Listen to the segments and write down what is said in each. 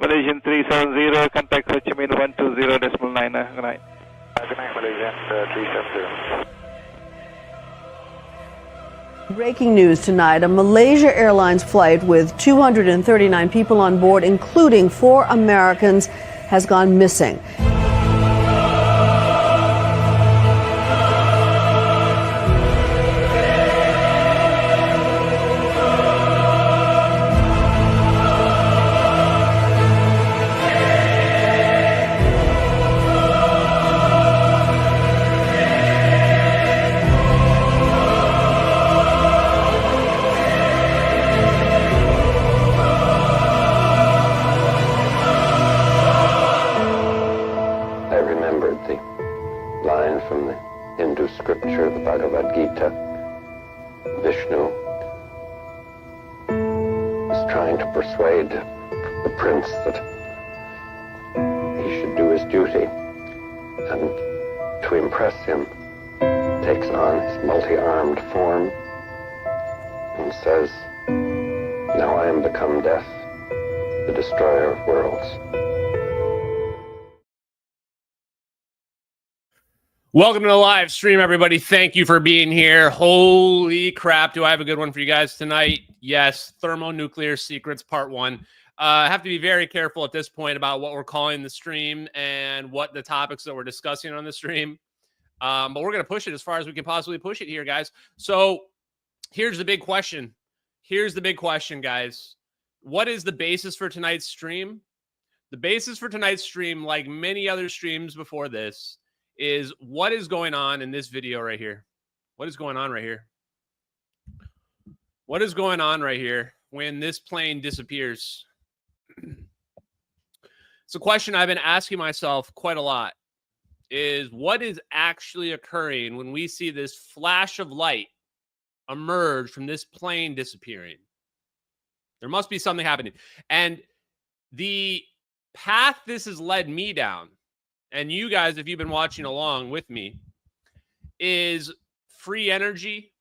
Malaysian 370, contact Ho Chi Minh 120.9. Good night. Good night, Malaysian 370. Breaking news tonight, a Malaysia Airlines flight with 239 people on board, including 4 Americans, has gone missing. Scripture, the Bhagavad Gita, Vishnu is trying to persuade the prince that he should do his duty, and to impress him takes on his multi-armed form and says, "Now I am become death, the destroyer of worlds." Welcome to the live stream, everybody. Thank you for being here. Holy crap, do I have a good one for you guys tonight? Yes, Thermonuclear Secrets Part 1. I have to be very careful at this point about what we're calling the stream and what the topics that we're discussing on the stream. But we're going to push it as far as we can possibly push it here, guys. So here's the big question. Here's the big question, guys. What is the basis for tonight's stream? The basis for tonight's stream, like many other streams before this, is what is going on in this video right here. What is going on right here? What is going on right here when this plane disappears? It's a question I've been asking myself quite a lot, is what is actually occurring when we see this flash of light emerge from this plane disappearing? There must be something happening. And the path this has led me down, and you guys, if you've been watching along with me, is free energy,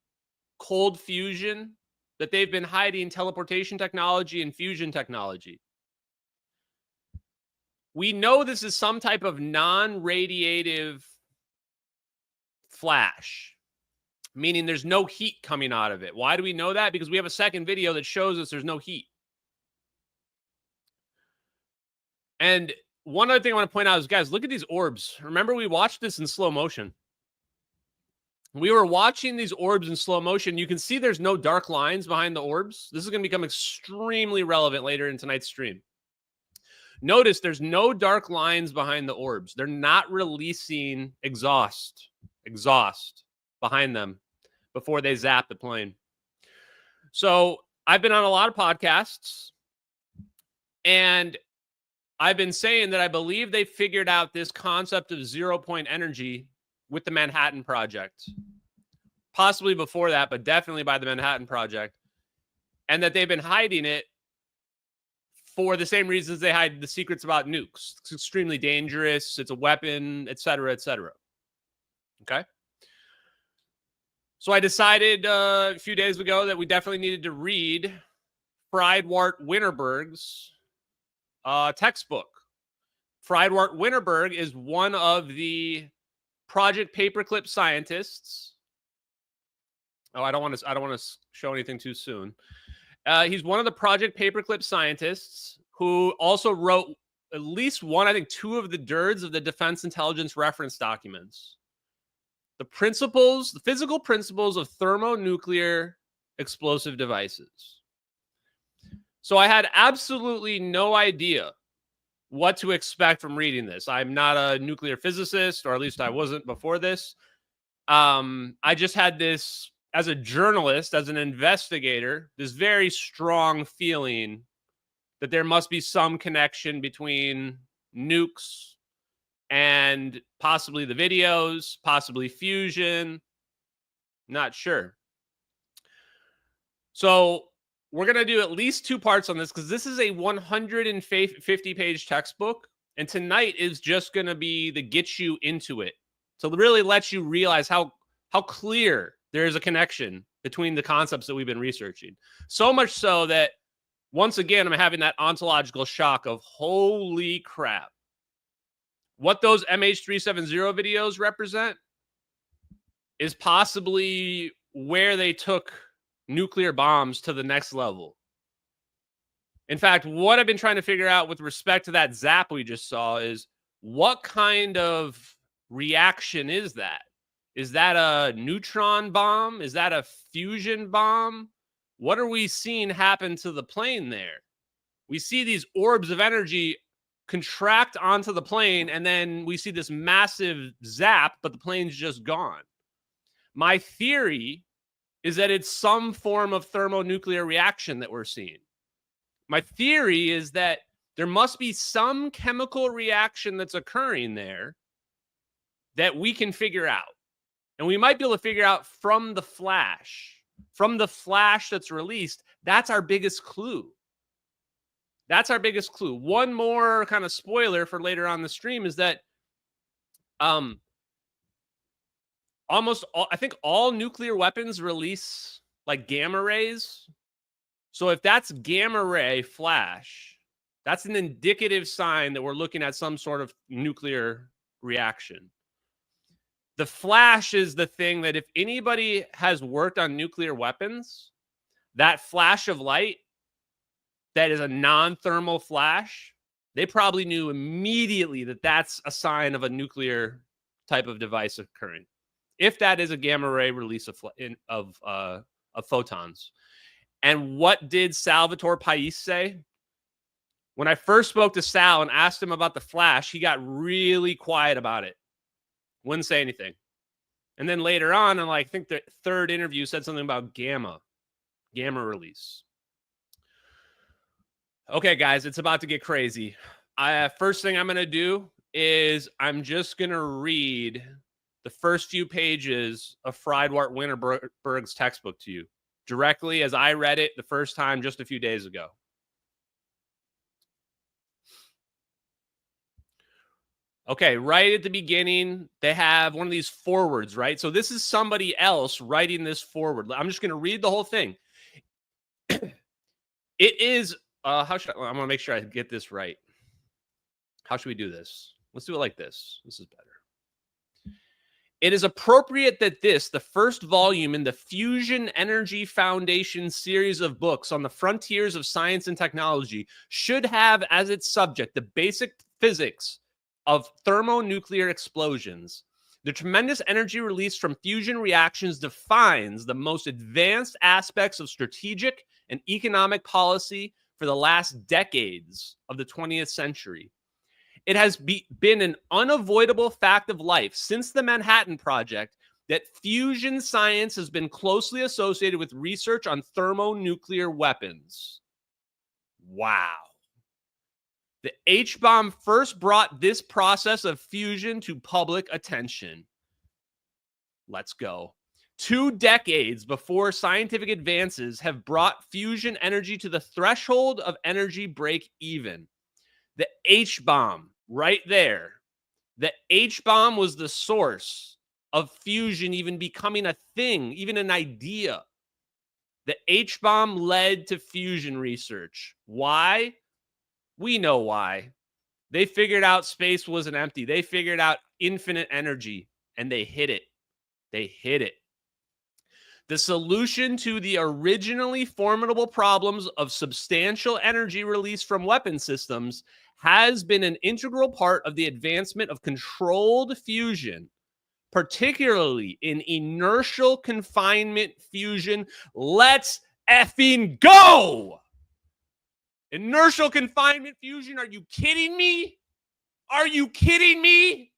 cold fusion, that they've been hiding teleportation technology and fusion technology. We know this is some type of non-radiative flash, meaning there's no heat coming out of it. Why do we know that? Because we have a second video that shows us there's no heat. And one other thing I want to point out is, guys, look at these orbs. Remember, we watched this in slow motion. We were watching these orbs in slow motion. You can see there's no dark lines behind the orbs. This is going to become extremely relevant later in tonight's stream. Notice there's no dark lines behind the orbs. They're not releasing exhaust behind them before they zap the plane. So I've been on a lot of podcasts, and I've been saying that I believe they figured out this concept of zero-point energy with the Manhattan Project. Possibly before that, but definitely by the Manhattan Project. And that they've been hiding it for the same reasons they hide the secrets about nukes. It's extremely dangerous. It's a weapon, etc., etc. Okay? So I decided a few days ago that we definitely needed to read Friedwardt Winterberg's textbook. Friedwardt Winterberg is one of the Project Paperclip scientists. Oh, I don't want to show anything too soon. He's one of the Project Paperclip scientists who also wrote at least one, I think 2 of the DIRDs of the Defense Intelligence Reference Documents. The physical principles of thermonuclear explosive devices. So I had absolutely no idea what to expect from reading this. I'm not a nuclear physicist, or at least I wasn't before this. I just had this, as a journalist, as an investigator, this very strong feeling that there must be some connection between nukes and possibly the videos, possibly fusion. Not sure. So we're going to do at least 2 parts on this, because this is a 150-page textbook. And tonight is just going to be the get you into it. So it really lets you realize how clear there is a connection between the concepts that we've been researching. So much so that once again, I'm having that ontological shock of holy crap. What those MH370 videos represent is possibly where they took nuclear bombs to the next level. In fact, what I've been trying to figure out with respect to that zap we just saw is what kind of reaction is that? Is that a neutron bomb? Is that a fusion bomb? What are we seeing happen to the plane there? We see these orbs of energy contract onto the plane, and then we see this massive zap, but the plane's just gone. My theory is that it's some form of thermonuclear reaction that we're seeing. My theory is that there must be some chemical reaction that's occurring there that we can figure out. And we might be able to figure out from the flash that's released. That's our biggest clue. That's our biggest clue. One more kind of spoiler for later on the stream is that almost all, I think all nuclear weapons release like gamma rays. So if that's gamma ray flash, that's an indicative sign that we're looking at some sort of nuclear reaction. The flash is the thing that if anybody has worked on nuclear weapons, that flash of light that is a non-thermal flash, they probably knew immediately that that's a sign of a nuclear type of device occurring. If that is a gamma ray release of photons. And what did Salvatore Pais say? When I first spoke to Sal and asked him about the flash, he got really quiet about it. Wouldn't say anything. And then later on, in like, I think the third interview, said something about gamma release. Okay, guys, it's about to get crazy. First thing I'm going to do is I'm just going to read the first few pages of Friedwardt Winterberg's textbook to you directly as I read it the first time just a few days ago. Okay, right at the beginning, they have one of these forwards, right? So this is somebody else writing this forward. I'm just going to read the whole thing. It is, I'm going to make sure I get this right. How should we do this? Let's do it like this. This is better. It is appropriate that this, the first volume in the Fusion Energy Foundation series of books on the frontiers of science and technology, should have as its subject the basic physics of thermonuclear explosions. The tremendous energy released from fusion reactions defines the most advanced aspects of strategic and economic policy for the last decades of the 20th century. It has been an unavoidable fact of life since the Manhattan Project that fusion science has been closely associated with research on thermonuclear weapons. Wow. The H-bomb first brought this process of fusion to public attention. Let's go. 2 decades before scientific advances have brought fusion energy to the threshold of energy break-even. The H-bomb, right there. The H-bomb was the source of fusion even becoming a thing, even an idea. The H-bomb led to fusion research. Why? We know why. They figured out space wasn't empty. They figured out infinite energy, and they hit it. They hit it. The solution to the originally formidable problems of substantial energy release from weapon systems has been an integral part of the advancement of controlled fusion, particularly in inertial confinement fusion. Let's effing go! Inertial confinement fusion, are you kidding me? Are you kidding me?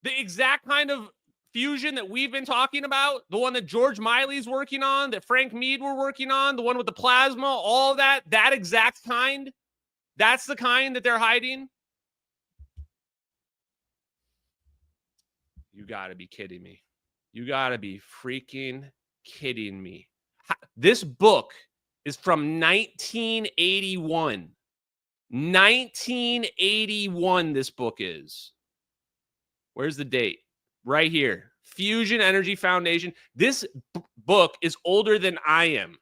The exact kind of fusion that we've been talking about, the one that George Miley's working on, that Frank Mead were working on, the one with the plasma, all that exact kind, that's the kind that they're hiding. You gotta be kidding me. You gotta be freaking kidding me. This book is from 1981. 1981, this book is. Where's the date? Right here. Fusion Energy Foundation. This book is older than I am.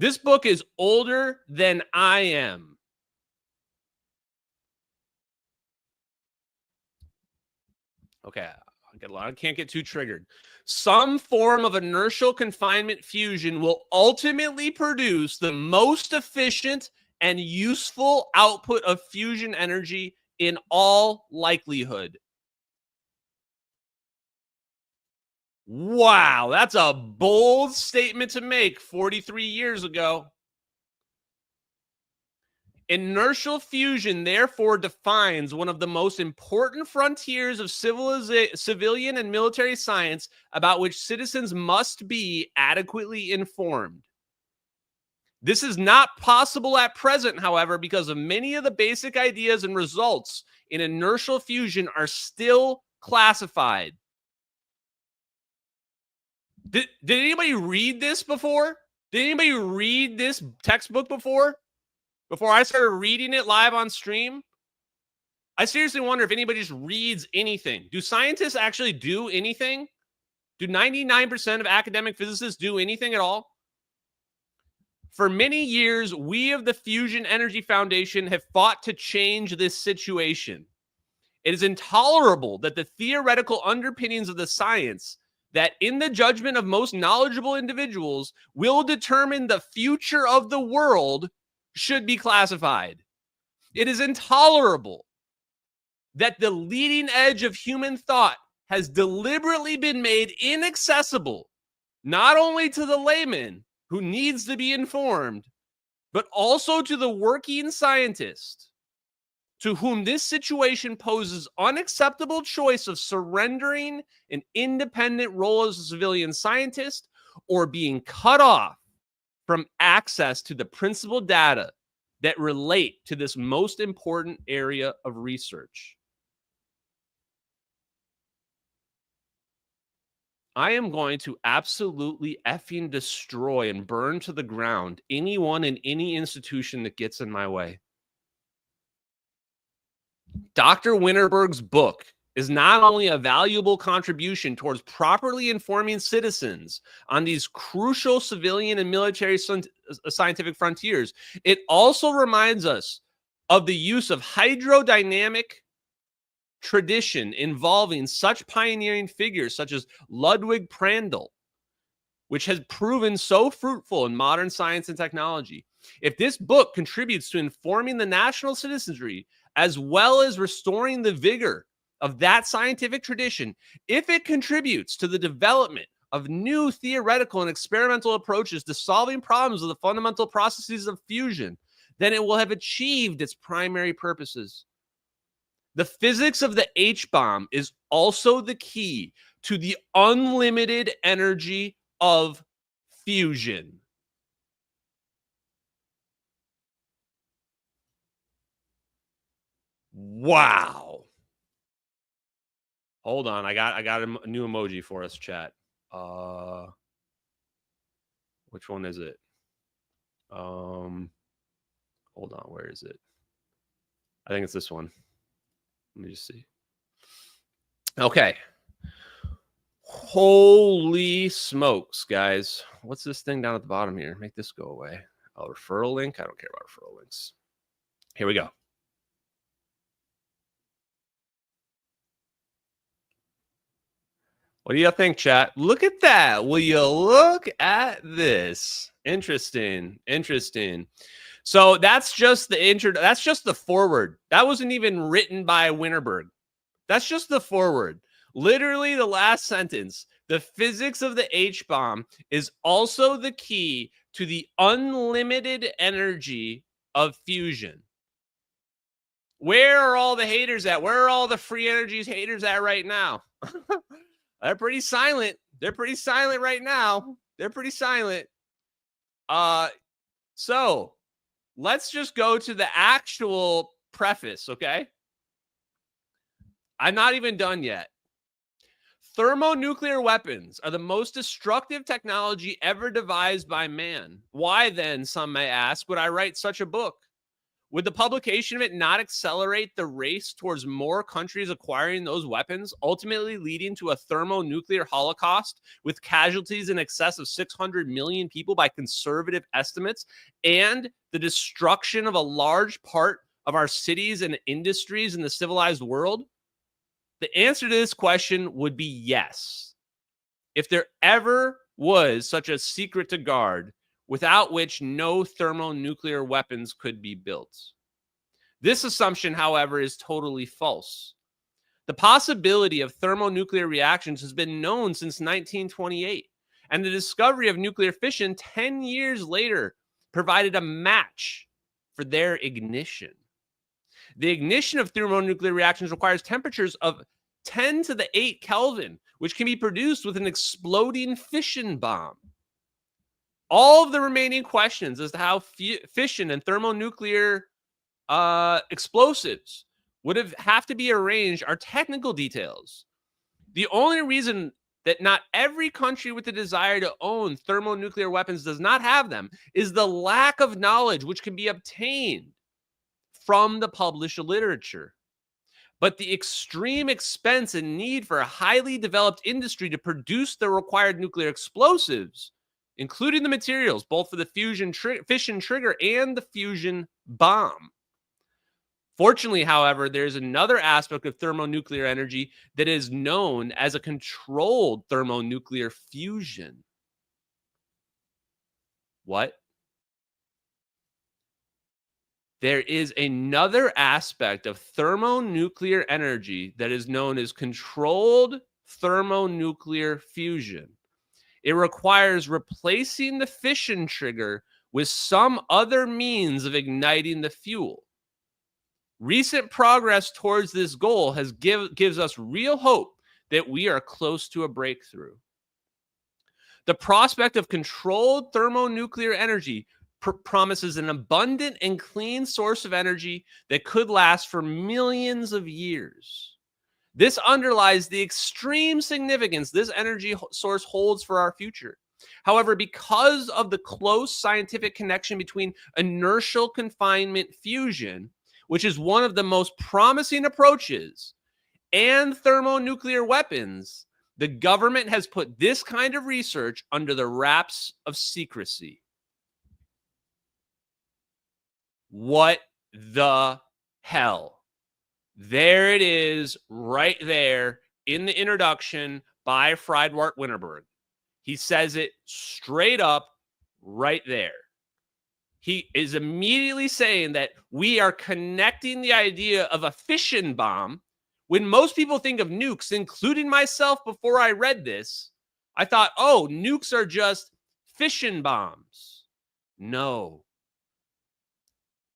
This book is older than I am. Okay, I can't get too triggered. Some form of inertial confinement fusion will ultimately produce the most efficient and useful output of fusion energy in all likelihood. Wow, that's a bold statement to make 43 years ago. Inertial fusion, therefore, defines one of the most important frontiers of civilian and military science about which citizens must be adequately informed. This is not possible at present, however, because of many of the basic ideas and results in inertial fusion are still classified. Did anybody read this before? Did anybody read this textbook before? Before I started reading it live on stream? I seriously wonder if anybody just reads anything. Do scientists actually do anything? Do 99% of academic physicists do anything at all? For many years, we of the Fusion Energy Foundation have fought to change this situation. It is intolerable that the theoretical underpinnings of the science that, in the judgment of most knowledgeable individuals, will determine the future of the world should be classified. It is intolerable that the leading edge of human thought has deliberately been made inaccessible, not only to the layman who needs to be informed, but also to the working scientist, to whom this situation poses unacceptable choice of surrendering an independent role as a civilian scientist or being cut off from access to the principal data that relate to this most important area of research. I am going to absolutely effing destroy and burn to the ground anyone in any institution that gets in my way. Dr. Winterberg's book is not only a valuable contribution towards properly informing citizens on these crucial civilian and military scientific frontiers, it also reminds us of the use of hydrodynamic tradition involving such pioneering figures such as Ludwig Prandtl, which has proven so fruitful in modern science and technology. If this book contributes to informing the national citizenry as well as restoring the vigor of that scientific tradition, if it contributes to the development of new theoretical and experimental approaches to solving problems of the fundamental processes of fusion, then it will have achieved its primary purposes. The physics of the H-bomb is also the key to the unlimited energy of fusion. Wow. Hold on, I got a new emoji for us, chat. Which one is it? Hold on, where is it? I think it's this one. Let me just see. Okay. Holy smokes, guys. What's this thing down at the bottom here? Make this go away. A referral link? I don't care about referral links. Here we go. What do you think, chat? Look at that. Will you look at this? Interesting. Interesting. So that's just the intro. That's just the forward. That wasn't even written by Winterberg. That's just the forward. Literally the last sentence. The physics of the H-bomb is also the key to the unlimited energy of fusion. Where are all the haters at? Where are all the free energies haters at right now? They're pretty silent. They're pretty silent right now. They're pretty silent. So let's just go to the actual preface, okay? I'm not even done yet. Thermonuclear weapons are the most destructive technology ever devised by man. Why then, some may ask, would I write such a book? Would the publication of it not accelerate the race towards more countries acquiring those weapons, ultimately leading to a thermonuclear holocaust with casualties in excess of 600 million people by conservative estimates, and the destruction of a large part of our cities and industries in the civilized world? The answer to this question would be yes. If there ever was such a secret to guard, without which no thermonuclear weapons could be built. This assumption, however, is totally false. The possibility of thermonuclear reactions has been known since 1928, and the discovery of nuclear fission 10 years later provided a match for their ignition. The ignition of thermonuclear reactions requires temperatures of 10 to the 8 Kelvin, which can be produced with an exploding fission bomb. All of the remaining questions as to how fission and thermonuclear explosives would have to be arranged are technical details. The only reason that not every country with the desire to own thermonuclear weapons does not have them is the lack of knowledge which can be obtained from the published literature. But the extreme expense and need for a highly developed industry to produce the required nuclear explosives, including the materials, both for the fission trigger and the fusion bomb. Fortunately, however, there's another aspect of thermonuclear energy that is known as a controlled thermonuclear fusion. What? There is another aspect of thermonuclear energy that is known as controlled thermonuclear fusion. It requires replacing the fission trigger with some other means of igniting the fuel. Recent progress towards this goal gives us real hope that we are close to a breakthrough. The prospect of controlled thermonuclear energy promises an abundant and clean source of energy that could last for millions of years. This underlies the extreme significance this energy source holds for our future. However, because of the close scientific connection between inertial confinement fusion, which is one of the most promising approaches, and thermonuclear weapons, the government has put this kind of research under the wraps of secrecy. What the hell? There it is, right there in the introduction by Friedwardt Winterberg. He says it straight up right there. He is immediately saying that we are connecting the idea of a fission bomb. When most people think of nukes, including myself before I read this, I thought, oh, nukes are just fission bombs. No.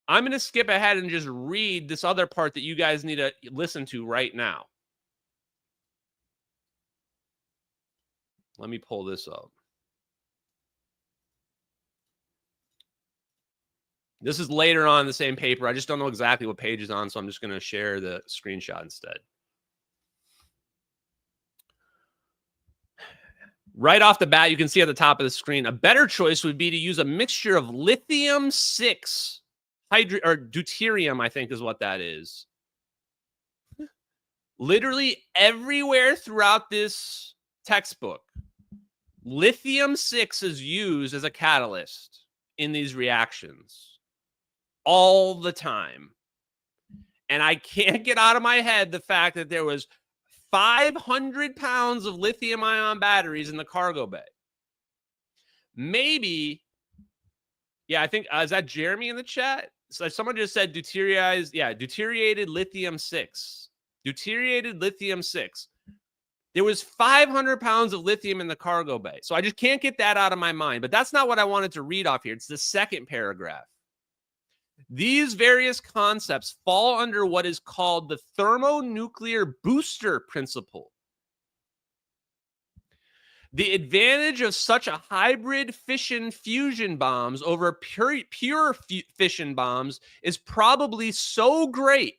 I'm going to skip ahead and just read this other part that you guys need to listen to right now. Let me pull this up. This is later on in the same paper. I just don't know exactly what page it's on, so I'm just going to share the screenshot instead. Right off the bat, you can see at the top of the screen, a better choice would be to use a mixture of lithium-6 or deuterium, I think is what that is. Literally everywhere throughout this textbook, lithium-6 is used as a catalyst in these reactions all the time. And I can't get out of my head the fact that there was 500 pounds of lithium-ion batteries in the cargo bay. Maybe, yeah, I think, is that Jeremy in the chat? So someone just said deuterated lithium-6. Deuterated lithium-6. There was 500 pounds of lithium in the cargo bay. So I just can't get that out of my mind. But that's not what I wanted to read off here. It's the second paragraph. These various concepts fall under what is called the thermonuclear booster principle. The advantage of such a hybrid fission fusion bombs over pure fission bombs is probably so great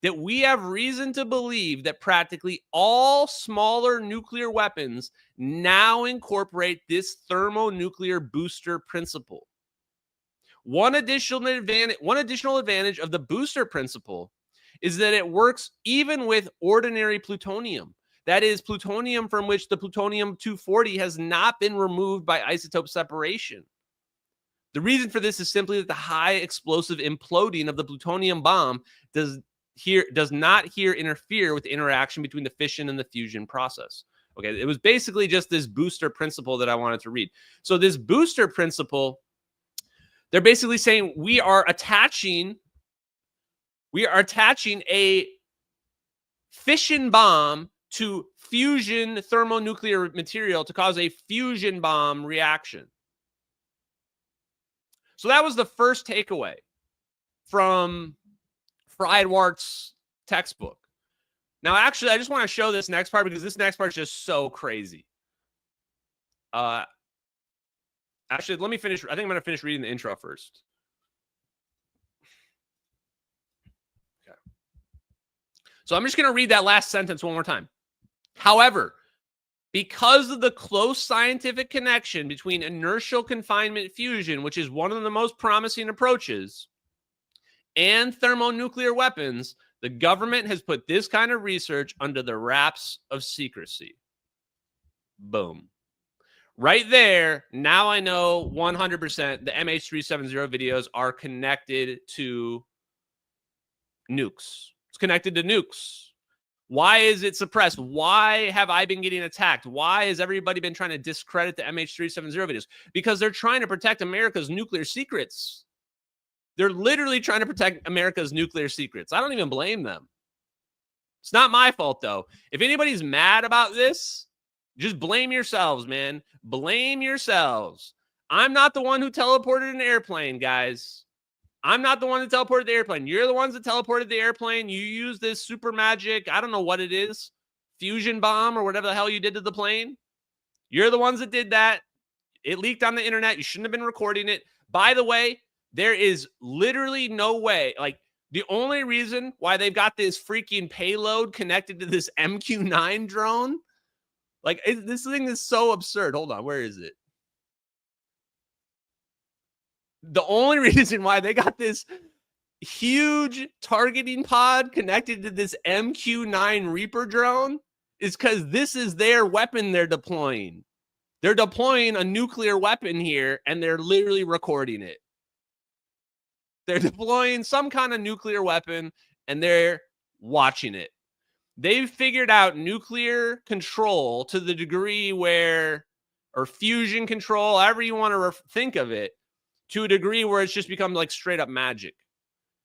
that we have reason to believe that practically all smaller nuclear weapons now incorporate this thermonuclear booster principle. One additional advantage of the booster principle is that it works even with ordinary plutonium. That is plutonium from which the plutonium-240 has not been removed by isotope separation. The reason for this is simply that the high explosive imploding of the plutonium bomb does not interfere with the interaction between the fission and the fusion process. Okay, it was basically just this booster principle that I wanted to read. So this booster principle, they're basically saying we are attaching a fission bomb to fusion thermonuclear material to cause a fusion bomb reaction. So that was the first takeaway from Friedwardt's textbook. Now, actually, I just want to show this next part because this next part is just so crazy. Actually, let me finish. I think I'm going to finish reading the intro first. Okay. So I'm just going to read that last sentence one more time. However, because of the close scientific connection between inertial confinement fusion, which is one of the most promising approaches, and thermonuclear weapons, the government has put this kind of research under the wraps of secrecy. Boom. Right there, now I know 100% the MH370 videos are connected to nukes. It's connected to nukes. Why is it suppressed? Why have I been getting attacked? Why has everybody been trying to discredit the MH370 videos? Because they're trying to protect America's nuclear secrets. They're literally trying to protect America's nuclear secrets. I don't even blame them. It's not my fault, though. If anybody's mad about this, just blame yourselves, man. Blame yourselves. I'm not the one who teleported an airplane, guys. I'm not the one that teleported the airplane. You're the ones that teleported the airplane. You use this super magic, I don't know what it is, fusion bomb or whatever the hell you did to the plane. You're the ones that did that. It leaked on the internet. You shouldn't have been recording it. By the way, there is literally no way. Like, the only reason why they've got this freaking payload connected to this MQ-9 drone, like, this thing is so absurd. Hold on. Where is it? The only reason why they got this huge targeting pod connected to this MQ-9 Reaper drone is because this is their weapon they're deploying. They're deploying a nuclear weapon here, and they're literally recording it. They're deploying some kind of nuclear weapon, and they're watching it. They've figured out nuclear control to the degree where, or fusion control, however you want to think of it, to a degree where it's just become like straight up magic.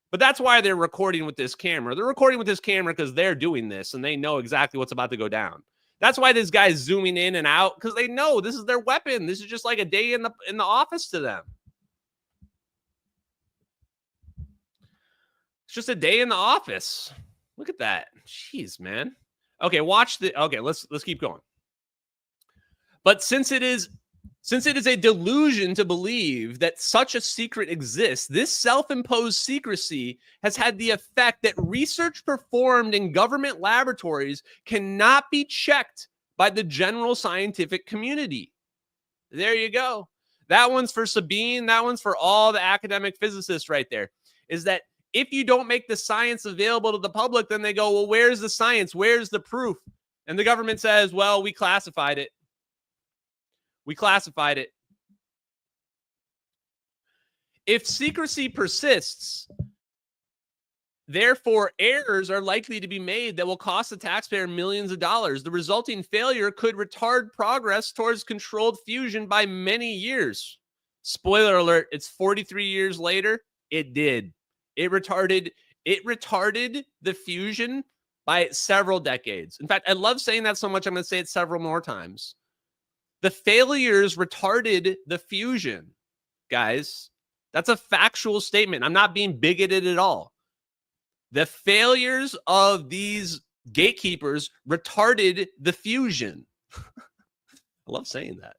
But that's why they're recording with this camera. They're recording with this camera because they're doing this and they know exactly what's about to go down. That's why this guy's zooming in and out, because they know this is their weapon. This is just like a day in the office to them. It's just a day in the office. Look at that. Jeez, man. Okay, watch the. Okay, let's keep going. But since it is a delusion to believe that such a secret exists, this self-imposed secrecy has had the effect that research performed in government laboratories cannot be checked by the general scientific community. There you go. That one's for Sabine. That one's for all the academic physicists right there. Is that if you don't make the science available to the public, then they go, well, where's the science? Where's the proof? And the government says, well, we classified it. We classified it. If secrecy persists, therefore errors are likely to be made that will cost the taxpayer millions of dollars. The resulting failure could retard progress towards controlled fusion by many years. Spoiler alert, it's 43 years later. It did. It retarded the fusion by several decades. In fact, I love saying that so much, I'm going to say it several more times. The failures retarded the fusion, guys. That's a factual statement. I'm not being bigoted at all. The failures of these gatekeepers retarded the fusion. I love saying that.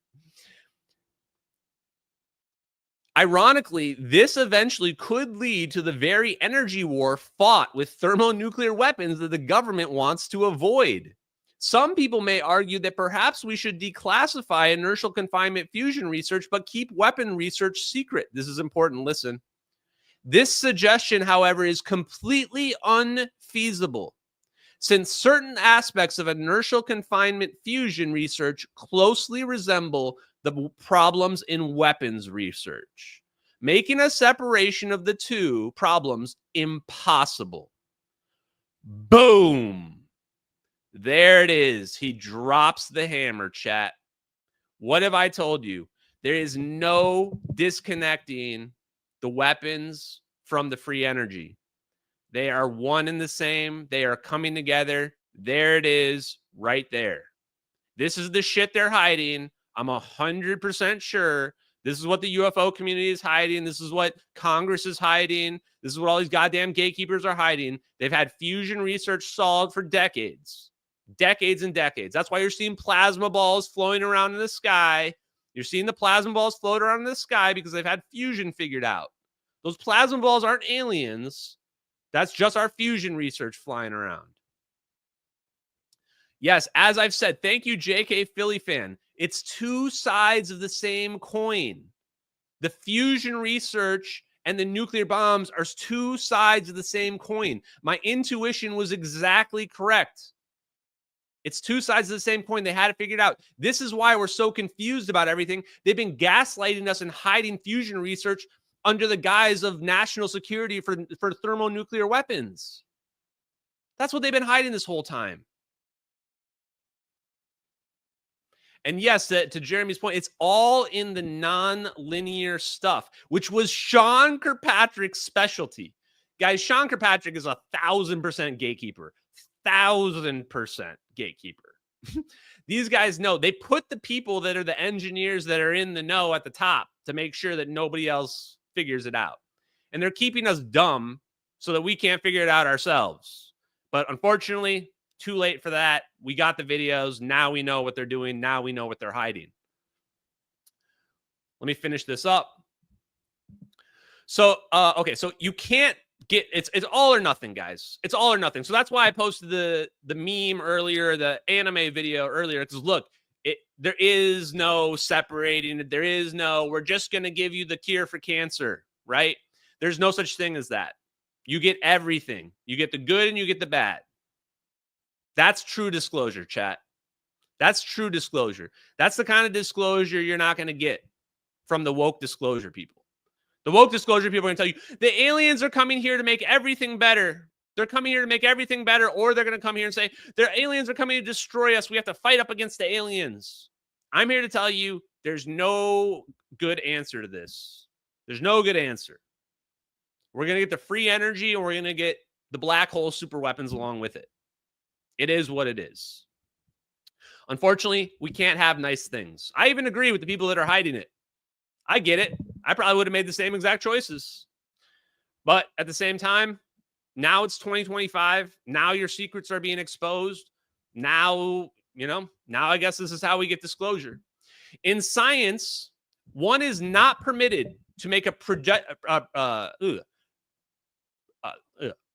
Ironically, this eventually could lead to the very energy war fought with thermonuclear weapons that the government wants to avoid. Some people may argue that perhaps we should declassify inertial confinement fusion research, but keep weapon research secret. This is important. Listen. This suggestion, however, is completely unfeasible, since certain aspects of inertial confinement fusion research closely resemble the problems in weapons research, making a separation of the two problems impossible. Boom. There it is. He drops the hammer, chat. What have I told you? There is no disconnecting the weapons from the free energy. They are one and the same. They are coming together. There it is, right there. This is the shit they're hiding. I'm 100% sure this is what the UFO community is hiding. This is what Congress is hiding. This is what all these goddamn gatekeepers are hiding. They've had fusion research solved for decades. Decades and decades. That's why you're seeing plasma balls flowing around in the sky. You're seeing the plasma balls float around in the sky because they've had fusion figured out. Those plasma balls aren't aliens. That's just our fusion research flying around. Yes, as I've said, thank you, JK Philly fan. It's two sides of the same coin. The fusion research and the nuclear bombs are two sides of the same coin. My intuition was exactly correct. It's two sides of the same coin. They had it figured out. This is why we're so confused about everything. They've been gaslighting us and hiding fusion research under the guise of national security for thermonuclear weapons. That's what they've been hiding this whole time. And yes, to Jeremy's point, it's all in the non-linear stuff, which was Sean Kirkpatrick's specialty. Guys, Sean Kirkpatrick is 1,000% gatekeeper. 1,000% gatekeeper. These guys know. They put the people that are the engineers that are in the know at the top to make sure that nobody else figures it out. And they're keeping us dumb so that we can't figure it out ourselves. But unfortunately, too late for that. We got the videos. Now we know what they're doing. Now we know what they're hiding. Let me finish this up. So, okay, so you can't get it's all or nothing, guys. It's all or nothing. So that's why I posted the meme earlier, the anime video earlier. Because look, there is no separating. There is no, we're just going to give you the cure for cancer, right? There's no such thing as that. You get everything. You get the good and you get the bad. That's true disclosure, chat. That's true disclosure. That's the kind of disclosure you're not going to get from the woke disclosure people. The woke disclosure people are going to tell you the aliens are coming here to make everything better. They're coming here to make everything better, or they're going to come here and say their aliens are coming to destroy us. We have to fight up against the aliens. I'm here to tell you there's no good answer to this. There's no good answer. We're going to get the free energy, and we're going to get the black hole super weapons along with it. It is what it is. Unfortunately, we can't have nice things. I even agree with the people that are hiding it. I get it. I probably would have made the same exact choices. But at the same time, now it's 2025. Now your secrets are being exposed. Now, now I guess this is how we get disclosure. In science, one is not permitted to make a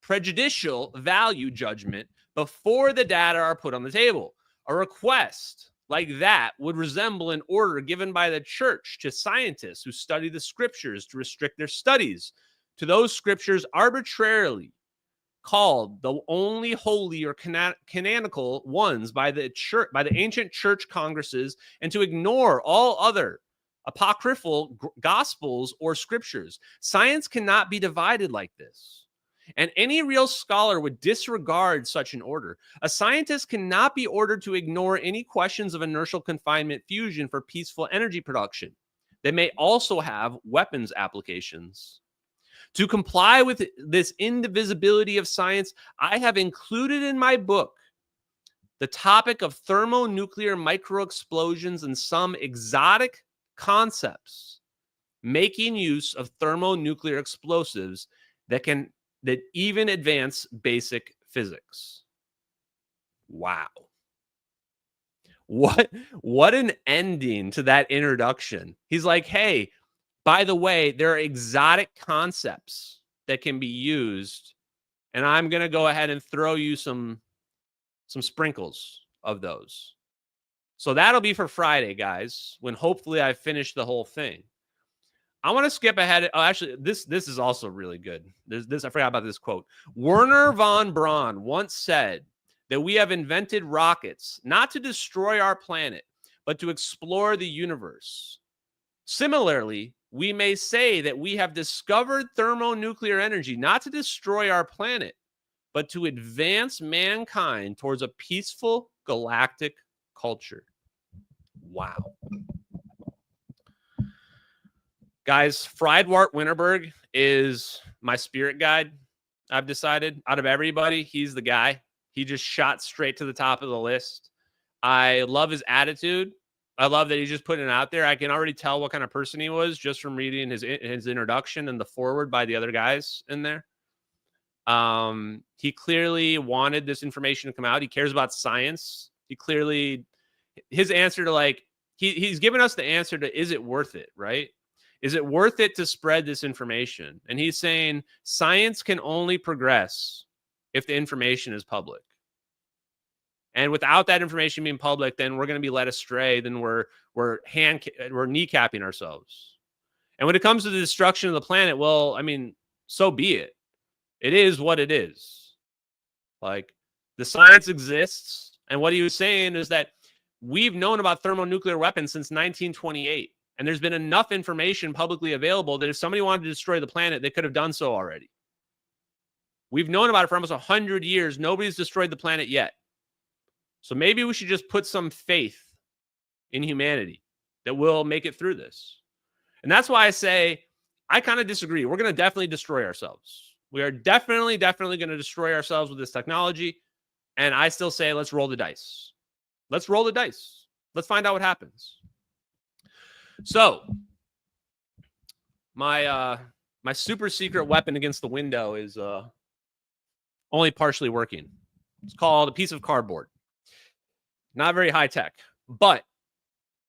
prejudicial value judgment before the data are put on the table. A request like that would resemble an order given by the church to scientists who study the scriptures to restrict their studies to those scriptures arbitrarily called the only holy or canonical ones by the church, by the ancient church congresses, and to ignore all other apocryphal gospels or scriptures. Science cannot be divided like this. And any real scholar would disregard such an order. A scientist cannot be ordered to ignore any questions of inertial confinement fusion for peaceful energy production. They may also have weapons applications. To comply with this indivisibility of science, I have included in my book the topic of thermonuclear microexplosions and some exotic concepts making use of thermonuclear explosives that even advance basic physics. Wow. What an ending to that introduction. He's like, hey, by the way, there are exotic concepts that can be used, and I'm going to go ahead and throw you some sprinkles. of those. So that'll be for Friday, guys, when hopefully I finish the whole thing. I want to skip ahead. Oh, actually, this is also really good. This I forgot about this quote. Werner von Braun once said that we have invented rockets not to destroy our planet, but to explore the universe. Similarly, we may say that we have discovered thermonuclear energy not to destroy our planet, but to advance mankind towards a peaceful galactic culture. Wow. Guys, Friedwardt Winterberg is my spirit guide. I've decided out of everybody, he's the guy. He just shot straight to the top of the list. I love his attitude. I love that he's just putting it out there. I can already tell what kind of person he was just from reading his introduction and the foreword by the other guys in there. He clearly wanted this information to come out. He cares about science. He clearly, his answer to like, he's given us the answer to, is it worth it, right? Is it worth it to spread this information? And he's saying science can only progress if the information is public. And without that information being public, then we're going to be led astray. Then we're kneecapping ourselves. And when it comes to the destruction of the planet, well, I mean, so be it. It is what it is. Like, the science exists. And what he was saying is that we've known about thermonuclear weapons since 1928. And there's been enough information publicly available that if somebody wanted to destroy the planet, they could have done so already. We've known about it for almost 100 years. Nobody's destroyed the planet yet. So maybe we should just put some faith in humanity that we'll make it through this. And that's why I say I kind of disagree. We're going to definitely destroy ourselves. We are definitely going to destroy ourselves with this technology. And I still say, let's roll the dice. Let's roll the dice. Let's find out what happens. So my super secret weapon against the window is only partially working. It's called a piece of cardboard. Not very high tech. But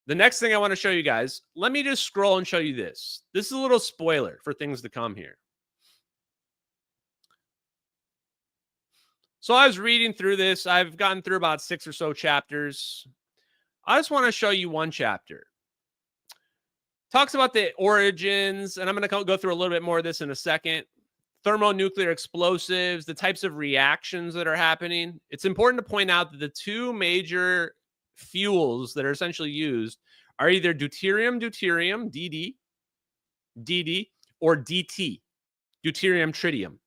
the next thing I want to show you guys, let me just scroll and show you this. This is a little spoiler for things to come here. So I was reading through this. I've gotten through about 6 or so chapters. I just want to show you one chapter. Talks about the origins, and I'm going to go through a little bit more of this in a second. Thermonuclear explosives, the types of reactions that are happening. It's important to point out that the two major fuels that are essentially used are either deuterium, DD, or DT, deuterium, tritium.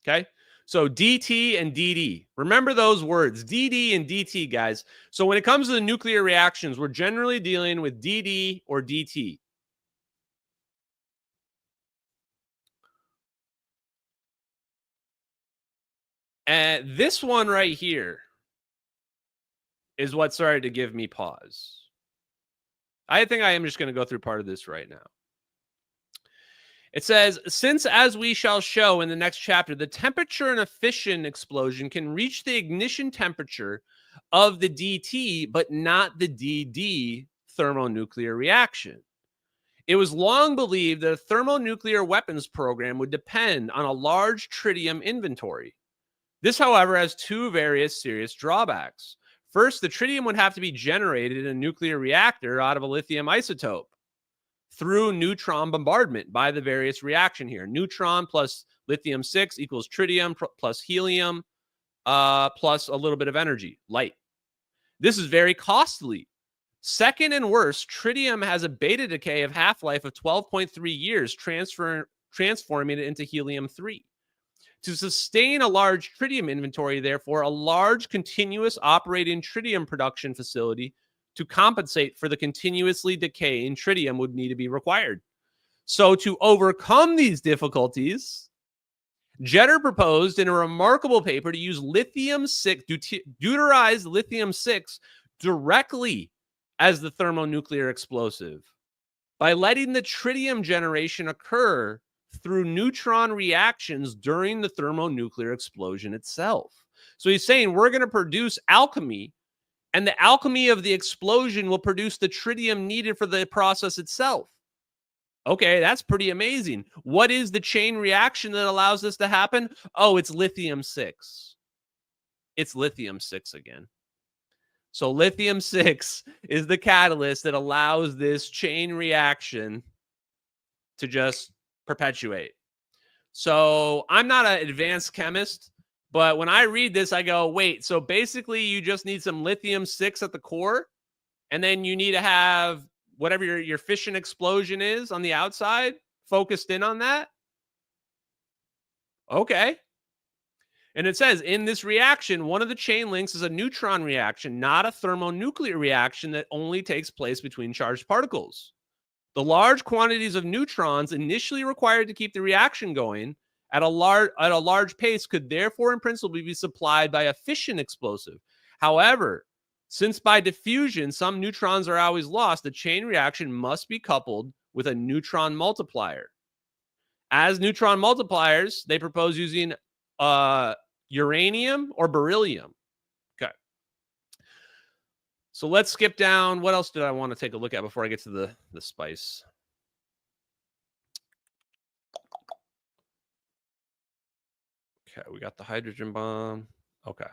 Okay? So DT and DD. Remember those words, DD and DT, guys. So when it comes to the nuclear reactions, we're generally dealing with DD or DT. And this one right here is what started to give me pause. I think I am just going to go through part of this right now. It says, since as we shall show in the next chapter, the temperature in a fission explosion can reach the ignition temperature of the DT, but not the DD thermonuclear reaction. It was long believed that a thermonuclear weapons program would depend on a large tritium inventory. This, however, has two various serious drawbacks. First, the tritium would have to be generated in a nuclear reactor out of a lithium isotope through neutron bombardment by the various reaction here. Neutron plus lithium-6 equals tritium plus helium plus a little bit of energy, light. This is very costly. Second and worse, tritium has a beta decay of half-life of 12.3 years, transforming it into helium-3. To sustain a large tritium inventory, therefore, a large continuous operating tritium production facility to compensate for the continuously decaying tritium would need to be required. So to overcome these difficulties, Jeter proposed in a remarkable paper to use lithium-6, deuterized lithium-6 directly as the thermonuclear explosive by letting the tritium generation occur through neutron reactions during the thermonuclear explosion itself. So he's saying we're going to produce alchemy, and the alchemy of the explosion will produce the tritium needed for the process itself. Okay, that's pretty amazing. What is the chain reaction that allows this to happen? Oh, it's lithium-6. It's lithium-6 again. So lithium-6 is the catalyst that allows this chain reaction to just perpetuate. So I'm not an advanced chemist, but when I read this, I go, wait, so basically you just need some lithium-6 at the core, and then you need to have whatever your fission explosion is on the outside focused in on that? Okay. And it says, in this reaction, one of the chain links is a neutron reaction, not a thermonuclear reaction that only takes place between charged particles. The large quantities of neutrons initially required to keep the reaction going at a large pace could therefore in principle be supplied by a fission explosive. However, since by diffusion some neutrons are always lost, the chain reaction must be coupled with a neutron multiplier. As neutron multipliers, they propose using uranium or beryllium. Okay. So let's skip down. What else did I want to take a look at before I get to the spice? Okay, we got the hydrogen bomb. Okay.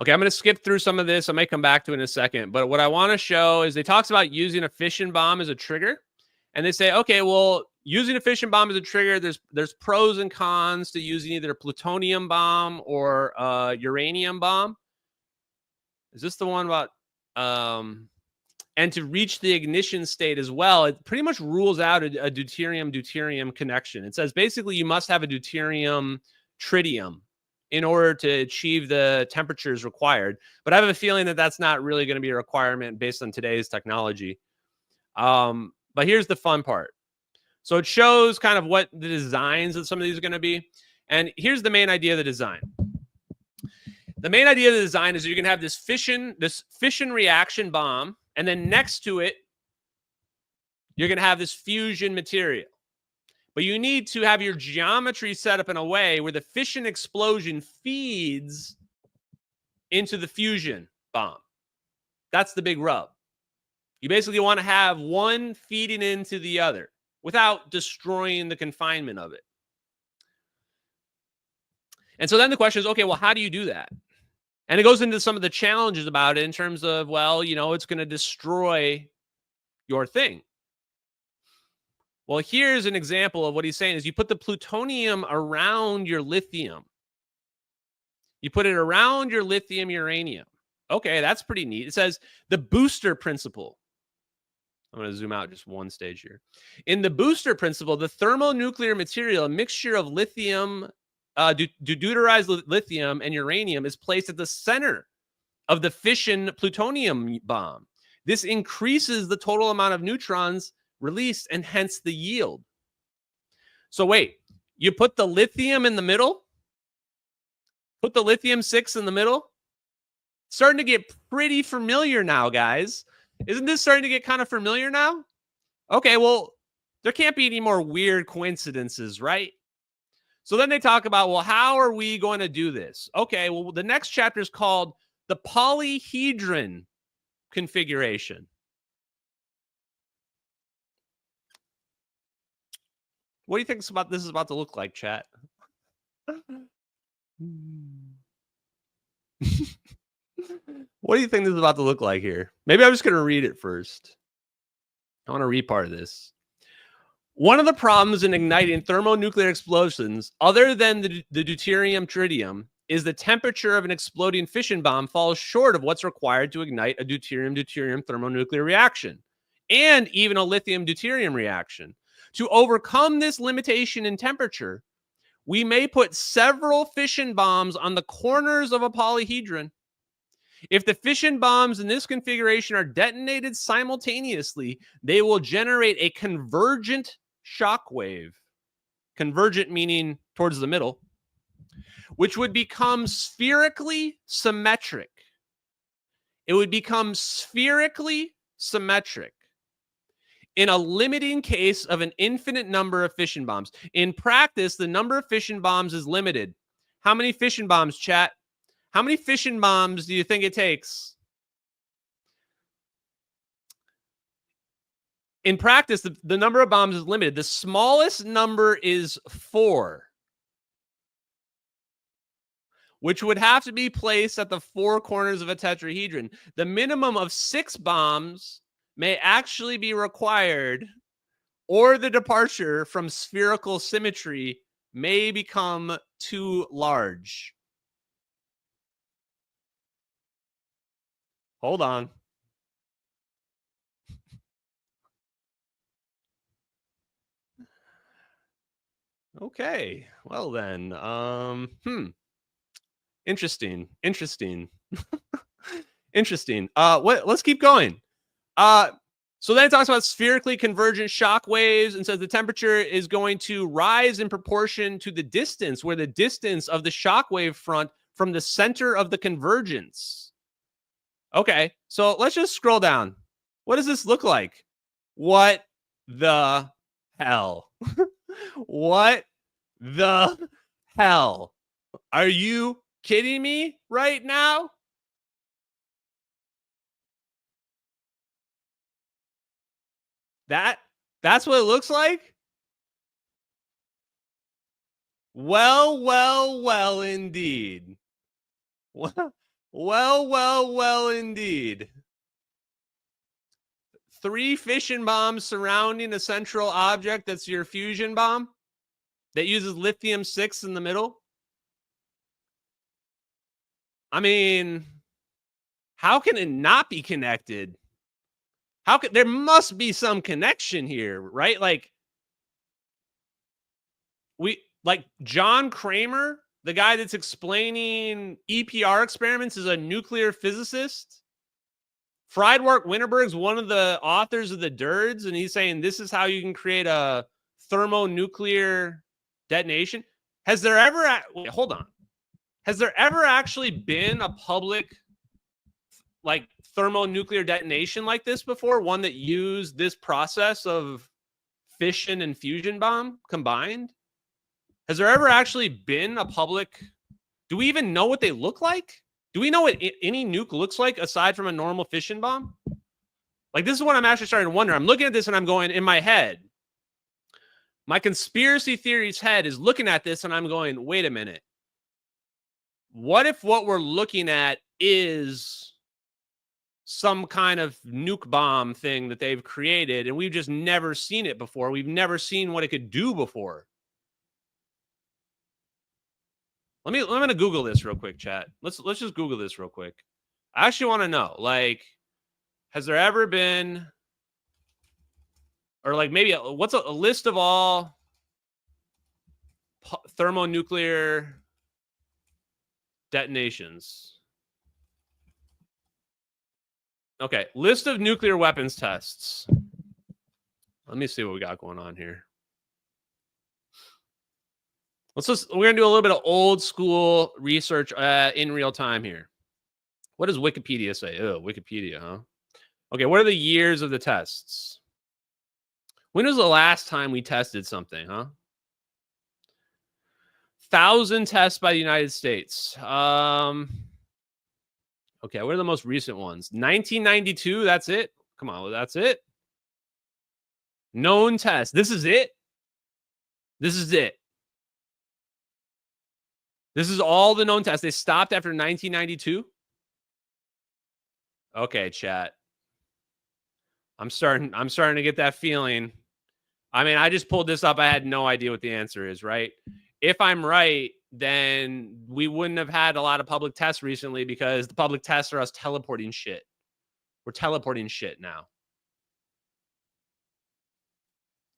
Okay, I'm going to skip through some of this. I may come back to it in a second. But what I want to show is they talks about using a fission bomb as a trigger. And they say, okay, well, using a fission bomb as a trigger, there's pros and cons to using either a plutonium bomb or a uranium bomb. Is this the one about and to reach the ignition state as well? It pretty much rules out a deuterium-deuterium connection. It says basically you must have a deuterium-tritium in order to achieve the temperatures required. But I have a feeling that that's not really going to be a requirement based on today's technology. But here's the fun part. So it shows kind of what the designs of some of these are going to be. And here's the main idea of the design. The main idea of the design is you're going to have this fission reaction bomb, and then next to it, you're going to have this fusion material. But you need to have your geometry set up in a way where the fission explosion feeds into the fusion bomb. That's the big rub. You basically want to have one feeding into the other without destroying the confinement of it. And so then the question is, okay, well, how do you do that? And it goes into some of the challenges about it in terms of, well, you know, it's going to destroy your thing. Well, here's an example of what he's saying is you put the plutonium around your lithium. You put it around your lithium uranium. Okay, that's pretty neat. It says the booster principle. I'm going to zoom out just one stage here. In the booster principle, the thermonuclear material, a mixture of lithium, deuterized lithium and uranium, is placed at the center of the fission plutonium bomb. This increases the total amount of neutrons released and hence the yield. So wait, you put the lithium in the middle? Put the lithium-6 in the middle? Starting to get pretty familiar now, guys. Isn't this starting to get kind of familiar now? Okay, well, there can't be any more weird coincidences, right? So then they talk about, well, how are we going to do this? Okay, well, the next chapter is called the polyhedron configuration. What do you think this is about to look like, chat? What do you think this is about to look like here? Maybe I'm just going to read it first. I want to read part of this. One of the problems in igniting thermonuclear explosions, other than the deuterium-tritium, is the temperature of an exploding fission bomb falls short of what's required to ignite a deuterium-deuterium thermonuclear reaction, and even a lithium-deuterium reaction. To overcome this limitation in temperature, we may put several fission bombs on the corners of a polyhedron. If the fission bombs in this configuration are detonated simultaneously, they will generate a convergent shock wave. Convergent meaning towards the middle, which would become spherically symmetric. It would become spherically symmetric in a limiting case of an infinite number of fission bombs. In practice, the number of fission bombs is limited. How many fission bombs, chat? How many fission bombs do you think it takes? In practice, the number of bombs is limited. The smallest number is 4. which would have to be placed at the four corners of a tetrahedron. The minimum of 6 bombs may actually be required, or the departure from spherical symmetry may become too large. Hold on. Okay. Well then, interesting. Interesting. Interesting. Let's keep going. So then it talks about spherically convergent shock waves and says the temperature is going to rise in proportion to the distance, where the distance of the shock wave front from the center of the convergence. Okay, so let's just scroll down. What does this look like? What the hell? What the hell? Are you kidding me right now? That's what it looks like? Well, indeed. Well, indeed. 3 fission bombs surrounding a central object that's your fusion bomb that uses lithium-6 in the middle. I mean, how can it not be connected? There must be some connection here, right? Like John Kramer, the guy that's explaining EPR experiments, is a nuclear physicist. Friedwardt Winterberg is one of the authors of the DIRDs, and he's saying this is how you can create a thermonuclear detonation. Has there ever hold on. Has there ever actually been a public thermonuclear detonation like this before? One that used this process of fission and fusion bomb combined? Has there ever actually been a public? Do we even know what they look like? Do we know what any nuke looks like aside from a normal fission bomb? Like, this is what I'm actually starting to wonder. I'm looking at this and I'm going, in my head, my conspiracy theory's head is looking at this and I'm going, wait a minute. What if what we're looking at is some kind of nuke bomb thing that they've created and we've just never seen it before? We've never seen what it could do before. I'm going to Google this real quick, chat. Let's just Google this real quick. I actually want to know, like, has there ever been, or like maybe what's a list of all thermonuclear detonations? Okay, list of nuclear weapons tests. Let me see what we got going on here. We're going to do a little bit of old school research in real time here. What does Wikipedia say? Oh, Wikipedia, huh? Okay, what are the years of the tests? When was the last time we tested something, huh? 1,000 tests by the United States. Okay, what are the most recent ones? 1992, that's it? Come on, that's it? Known tests. This is it? This is it. This is all the known tests. They stopped after 1992? Okay, chat. I'm starting to get that feeling. I mean, I just pulled this up. I had no idea what the answer is, right? If I'm right, then we wouldn't have had a lot of public tests recently because the public tests are us teleporting shit. We're teleporting shit now.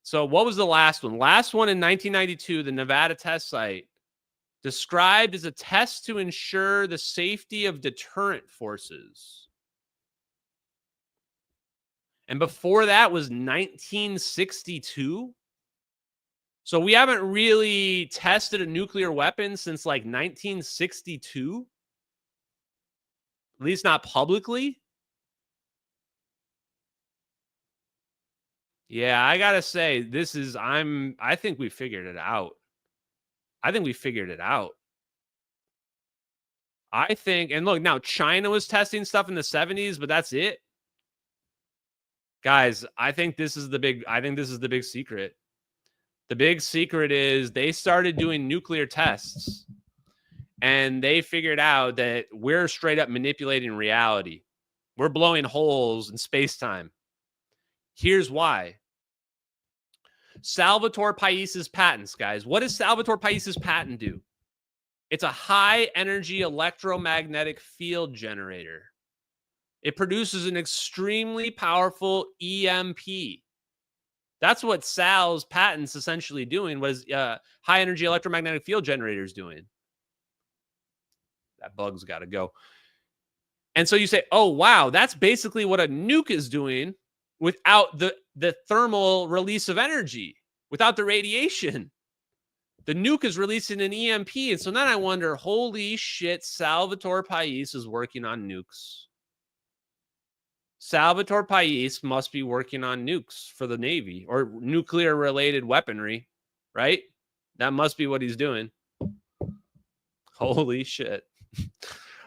So what was the last one? Last one in 1992, the Nevada test site, described as a test to ensure the safety of deterrent forces. And before that was 1962. So we haven't really tested a nuclear weapon since like 1962. At least not publicly. Yeah, I gotta say, I think we figured it out. I think we figured it out. I think, and look, now China was testing stuff in the 70s, but that's it. Guys, I think this is the big secret. The big secret is they started doing nuclear tests And they figured out that we're straight up manipulating reality. We're blowing holes in space-time. Here's why. Salvatore Paisi's patents, guys. What does Salvatore Paisi's patent do? It's a high-energy electromagnetic field generator. It produces an extremely powerful EMP. That's what Sal's patents essentially doing, was high-energy electromagnetic field generators doing. That bug's got to go. And so you say, oh, wow, that's basically what a nuke is doing without the thermal release of energy, without the radiation. The nuke is releasing an EMP. And so then I wonder, holy shit, Salvatore Pais is working on nukes. Salvatore Pais must be working on nukes for the Navy or nuclear-related weaponry, right? That must be what he's doing. Holy shit.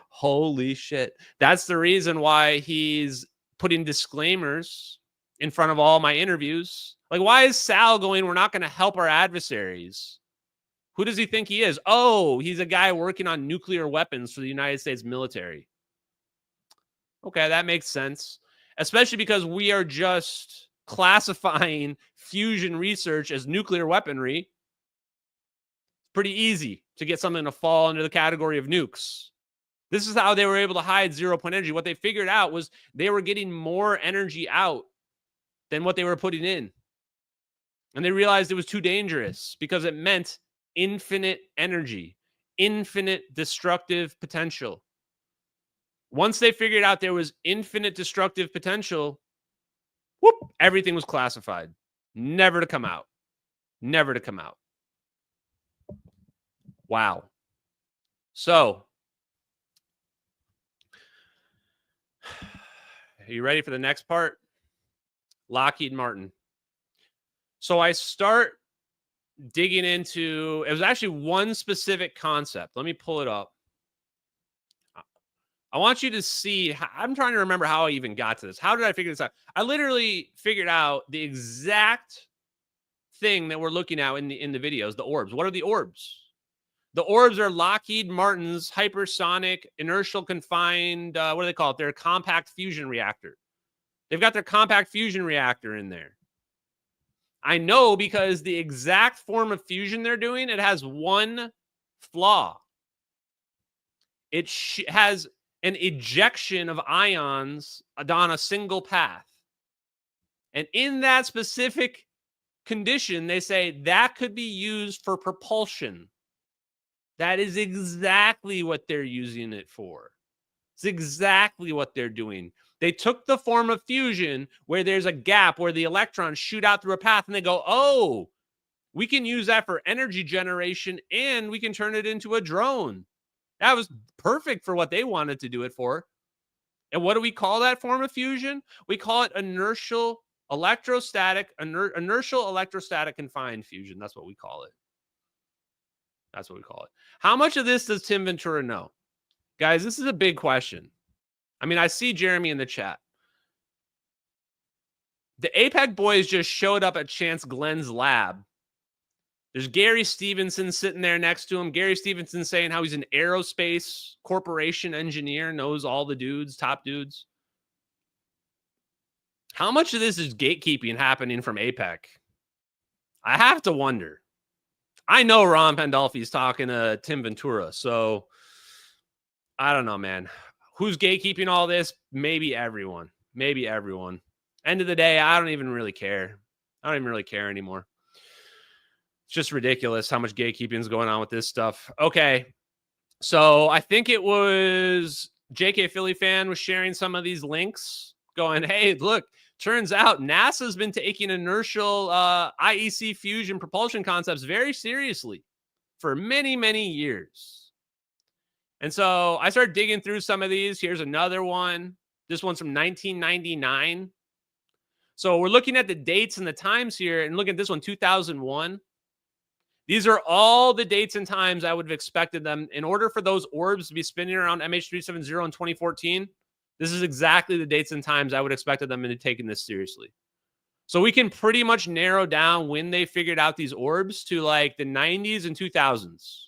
Holy shit. That's the reason why he's putting disclaimers in front of all my interviews. Like, why is Sal going, we're not going to help our adversaries? Who does he think he is? Oh, he's a guy working on nuclear weapons for the United States military. Okay, that makes sense. Especially because we are just classifying fusion research as nuclear weaponry. Pretty easy to get something to fall under the category of nukes. This is how they were able to hide 0-point energy. What they figured out was they were getting more energy out than what they were putting in. And they realized it was too dangerous because it meant infinite energy, infinite destructive potential. Once they figured out there was infinite destructive potential, whoop, everything was classified. Never to come out. Never to come out. Wow. So, are you ready for the next part? Lockheed Martin. So I start digging into, it was actually one specific concept. Let me pull it up. I want you to see, I'm trying to remember how I even got to this. How did I figure this out? I literally figured out the exact thing that we're looking at in the videos, the orbs. What are the orbs? The orbs are Lockheed Martin's hypersonic inertial confined, what do they call it? Their compact fusion reactor. They've got their compact fusion reactor in there. I know because the exact form of fusion they're doing, it has one flaw. It has an ejection of ions on a single path. And in that specific condition, they say that could be used for propulsion. That is exactly what they're using it for. It's exactly what they're doing. They took the form of fusion where there's a gap where the electrons shoot out through a path and they go, oh, we can use that for energy generation and we can turn it into a drone. That was perfect for what they wanted to do it for. And what do we call that form of fusion? We call it inertial electrostatic confined fusion. That's what we call it. That's what we call it. How much of this does Tim Ventura know? Guys, this is a big question. I mean, I see Jeremy in the chat. The APEC boys just showed up at Chance Glenn's lab. There's Gary Stevenson sitting there next to him. Gary Stevenson saying how he's an aerospace corporation engineer, knows all the dudes, top dudes. How much of this is gatekeeping happening from APEC? I have to wonder. I know Ron Pandolfi's talking to Tim Ventura, so I don't know, man. Who's gatekeeping all this? Maybe everyone. Maybe everyone. End of the day, I don't even really care. I don't even really care anymore. It's just ridiculous how much gatekeeping is going on with this stuff. Okay. So I think it was JK Philly fan was sharing some of these links going, hey, look, turns out NASA's been taking inertial IEC fusion propulsion concepts very seriously for many, many years. And so I started digging through some of these. Here's another one. This one's from 1999. So we're looking at the dates and the times here, and look at this one, 2001. These are all the dates and times I would have expected them. In order for those orbs to be spinning around MH370 in 2014, this is exactly the dates and times I would have expected them to be taking this seriously. So we can pretty much narrow down when they figured out these orbs to like the 90s and 2000s.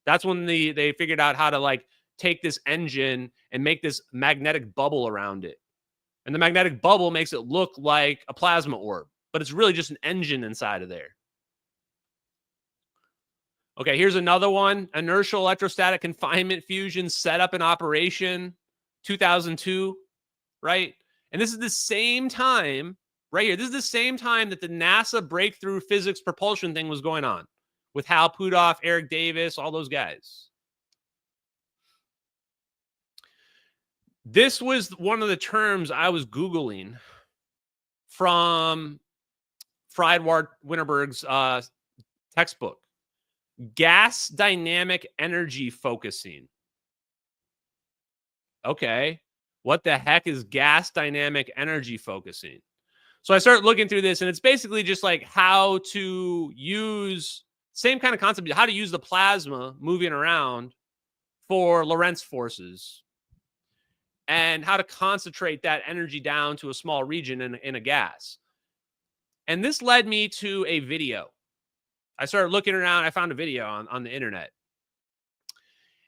That's when they figured out how to like take this engine and make this magnetic bubble around it. And the magnetic bubble makes it look like a plasma orb, but it's really just an engine inside of there. Okay, here's another one. Inertial electrostatic confinement fusion setup and operation, 2002, right? And this is the same time, right here. This is the same time that the NASA breakthrough physics propulsion thing was going on with Hal Puthoff, Eric Davis, all those guys. This was one of the terms I was Googling from Friedwardt Winterberg's textbook. Gas dynamic energy focusing. Okay. What the heck is gas dynamic energy focusing? So I started looking through this, and it's basically just like how to use, same kind of concept, how to use the plasma moving around for Lorentz forces and how to concentrate that energy down to a small region in a gas. And this led me to a video. I started looking around. I found a video on the internet.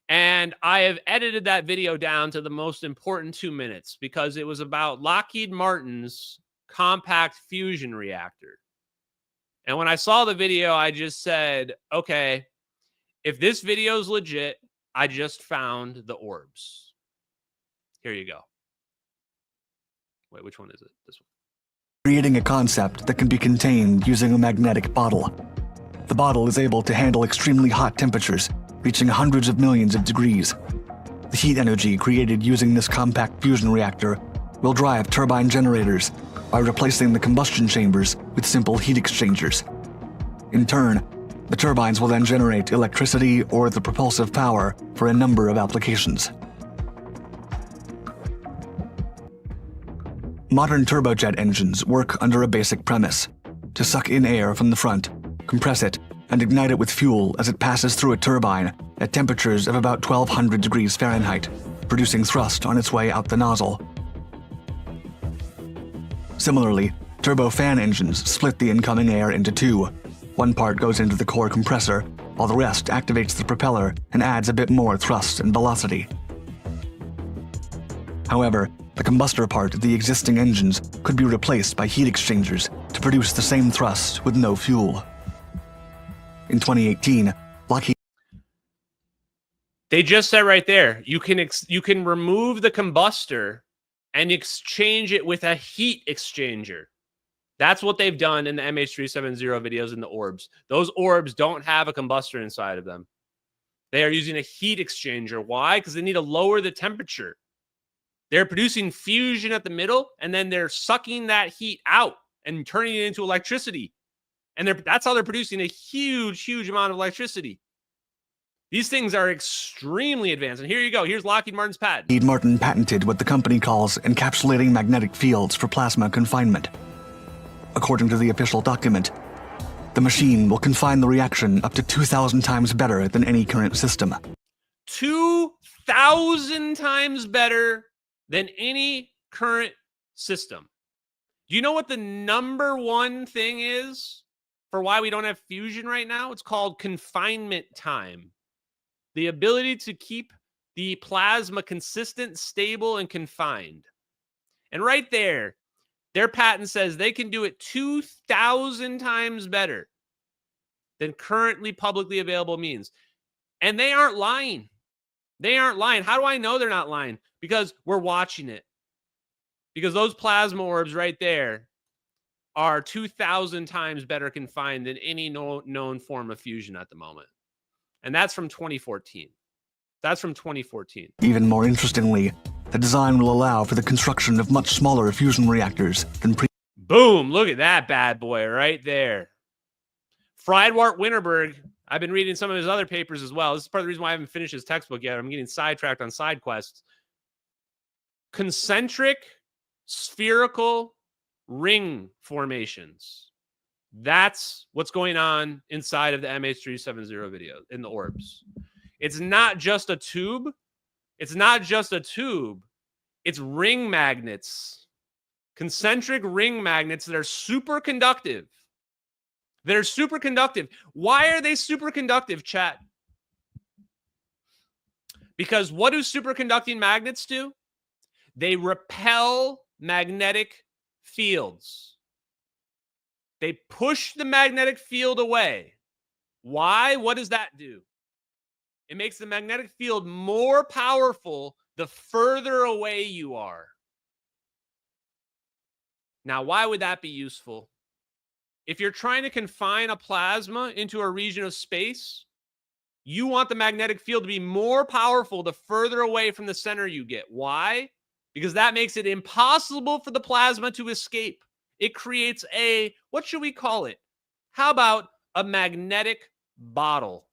And I have edited that video down to the most important 2 minutes because it was about Lockheed Martin's compact fusion reactor. And when I saw the video, I just said, okay, if this video is legit, I just found the Orbs. Here you go. Wait, which one is it? This one. Creating a concept that can be contained using a magnetic bottle. The bottle is able to handle extremely hot temperatures, reaching hundreds of millions of degrees. The heat energy created using this compact fusion reactor will drive turbine generators by replacing the combustion chambers with simple heat exchangers. In turn, the turbines will then generate electricity or the propulsive power for a number of applications. Modern turbojet engines work under a basic premise: to suck in air from the front, compress it, and ignite it with fuel as it passes through a turbine at temperatures of about 1200 degrees Fahrenheit, producing thrust on its way out the nozzle. Similarly, turbofan engines split the incoming air into two. One part goes into the core compressor, while the rest activates the propeller and adds a bit more thrust and velocity. However, the combustor part of the existing engines could be replaced by heat exchangers to produce the same thrust with no fuel. In 2018, Lockheed... They just said right there, you can remove the combustor and exchange it with a heat exchanger. That's what they've done in the MH370 videos in the Orbs. Those Orbs don't have a combustor inside of them. They are using a heat exchanger. Why? Because they need to lower the temperature. They're producing fusion at the middle, and then they're sucking that heat out and turning it into electricity. And that's how they're producing a huge, huge amount of electricity. These things are extremely advanced. And here you go. Here's Lockheed Martin's patent. Lockheed Martin patented what the company calls encapsulating magnetic fields for plasma confinement. According to the official document, the machine will confine the reaction up to 2,000 times better than any current system. 2,000 times better than any current system. Do you know what the number one thing is for why we don't have fusion right now? It's called confinement time. The ability to keep the plasma consistent, stable, and confined. And right there, their patent says they can do it 2,000 times better than currently publicly available means. And they aren't lying. They aren't lying. How do I know they're not lying? Because we're watching it. Because those plasma orbs right there are 2,000 times better confined than any known form of fusion at the moment. And that's from 2014. That's from 2014. Even more interestingly, the design will allow for the construction of much smaller fusion reactors than Boom! Look at that bad boy right there. Friedwardt Winterberg, I've been reading some of his other papers as well. This is part of the reason why I haven't finished his textbook yet. I'm getting sidetracked on side quests. Concentric spherical ring formations. That's what's going on inside of the MH370 video in the Orbs. It's not just a tube. It's not just a tube. It's ring magnets. Concentric ring magnets that are superconductive. They're superconductive. Why are they superconductive, chat? Because what do superconducting magnets do? They repel magnetic fields. They push the magnetic field away. Why? What does that do? It makes the magnetic field more powerful the further away you are. Now, why would that be useful? If you're trying to confine a plasma into a region of space, you want the magnetic field to be more powerful the further away from the center you get. Why? Because that makes it impossible for the plasma to escape. It creates a, what should we call it? How about a magnetic bottle?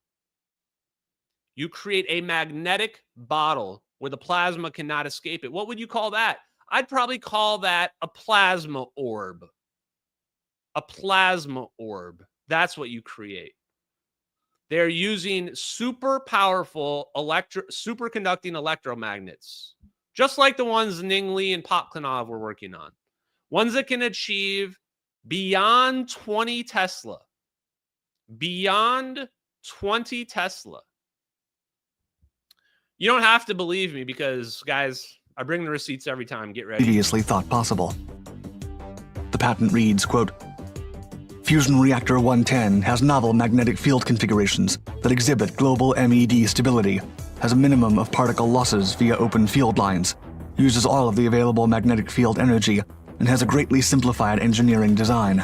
You create a magnetic bottle where the plasma cannot escape it. What would you call that? I'd probably call that a plasma orb. A plasma orb. That's what you create. They're using super powerful superconducting electromagnets, just like the ones Ning Li and Popklanov were working on. Ones that can achieve beyond 20 Tesla. Beyond 20 Tesla. You don't have to believe me because, guys, I bring the receipts every time. Get ready. Previously thought possible. The patent reads, quote, Fusion Reactor 110 has novel magnetic field configurations that exhibit global MED stability, has a minimum of particle losses via open field lines, uses all of the available magnetic field energy, and has a greatly simplified engineering design.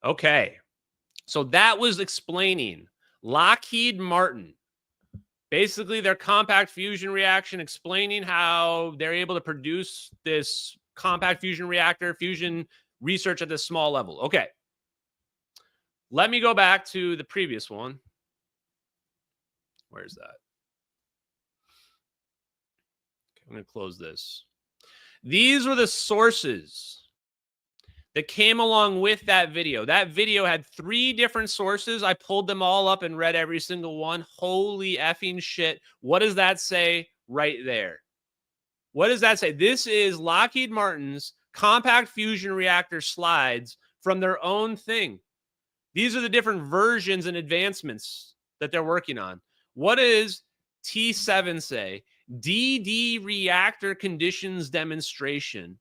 Okay, so that was explaining Lockheed Martin. Basically, their compact fusion reaction, explaining how they're able to produce this compact fusion reactor, fusion research at this small level. Okay. Let me go back to the previous one. Where's that? Okay, I'm going to close this. These were the sources that came along with that video. That video had 3 different sources. I pulled them all up and read every single one. Holy effing shit. What does that say right there? What does that say? This is Lockheed Martin's compact fusion reactor slides from their own thing. These are the different versions and advancements that they're working on. What does T7 say? DD reactor conditions demonstration.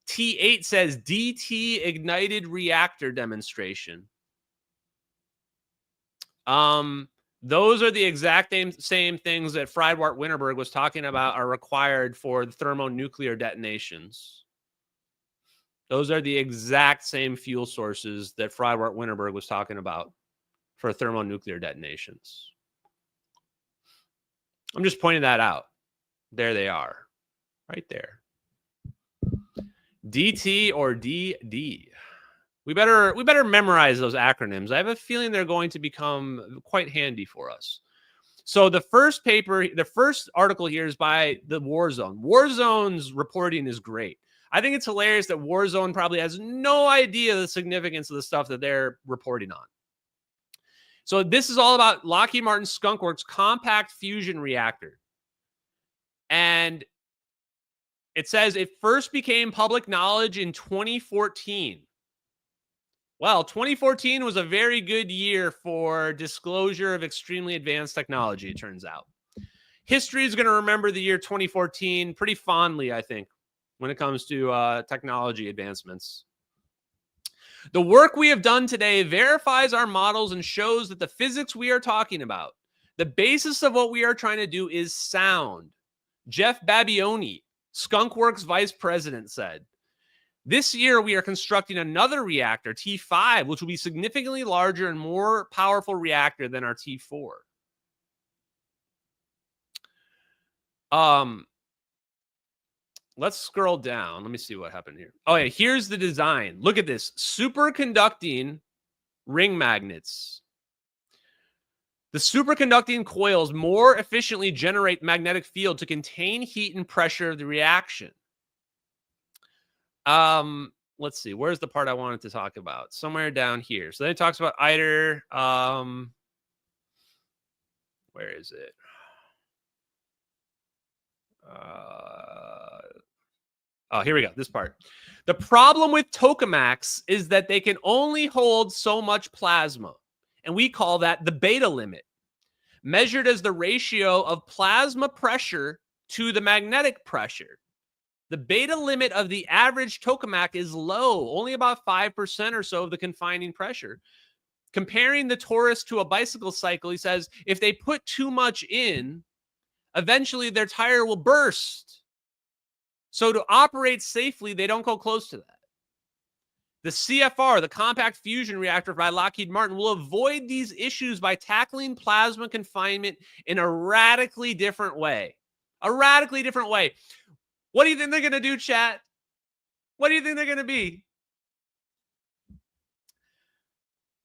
T8 says DT ignited reactor demonstration. Those are the exact same things that Friedwardt Winterberg was talking about are required for the thermonuclear detonations. Those are the exact same fuel sources that Friedwardt Winterberg was talking about for thermonuclear detonations. I'm just pointing that out. There they are, right there. DT or DD. We better memorize those acronyms. I have a feeling they're going to become quite handy for us. So the first paper, the first article here is by the Warzone. Warzone's reporting is great. I think it's hilarious that Warzone probably has no idea the significance of the stuff that they're reporting on. So this is all about Lockheed Martin Skunk Works compact fusion reactor. And it says it first became public knowledge in 2014. Well, 2014 was a very good year for disclosure of extremely advanced technology, it turns out. History is going to remember the year 2014 pretty fondly, I think, when it comes to technology advancements. The work we have done today verifies our models and shows that the physics we are talking about, the basis of what we are trying to do is sound. Jeff Babioni, Skunkworks vice president, said, this year we are constructing another reactor, T5, which will be significantly larger and more powerful reactor than our T4. Let's scroll down. Let me see what happened here. Oh, yeah, here's the design. Look at this. Superconducting ring magnets. The superconducting coils more efficiently generate magnetic field to contain heat and pressure of the reaction. Let's see. Where's the part I wanted to talk about? Somewhere down here. So then it talks about ITER. Where is it? Oh, here we go. This part. The problem with tokamaks is that they can only hold so much plasma, and we call that the beta limit. measured as the ratio of plasma pressure to the magnetic pressure. The beta limit of the average tokamak is low, only about 5% or so of the confining pressure. Comparing the torus to a bicycle cycle, he says, if they put too much in, eventually their tire will burst. So to operate safely, they don't go close to that. The CFR, the compact fusion reactor by Lockheed Martin, will avoid these issues by tackling plasma confinement in a radically different way. A radically different way. What do you think they're going to do, chat? What do you think they're going to be?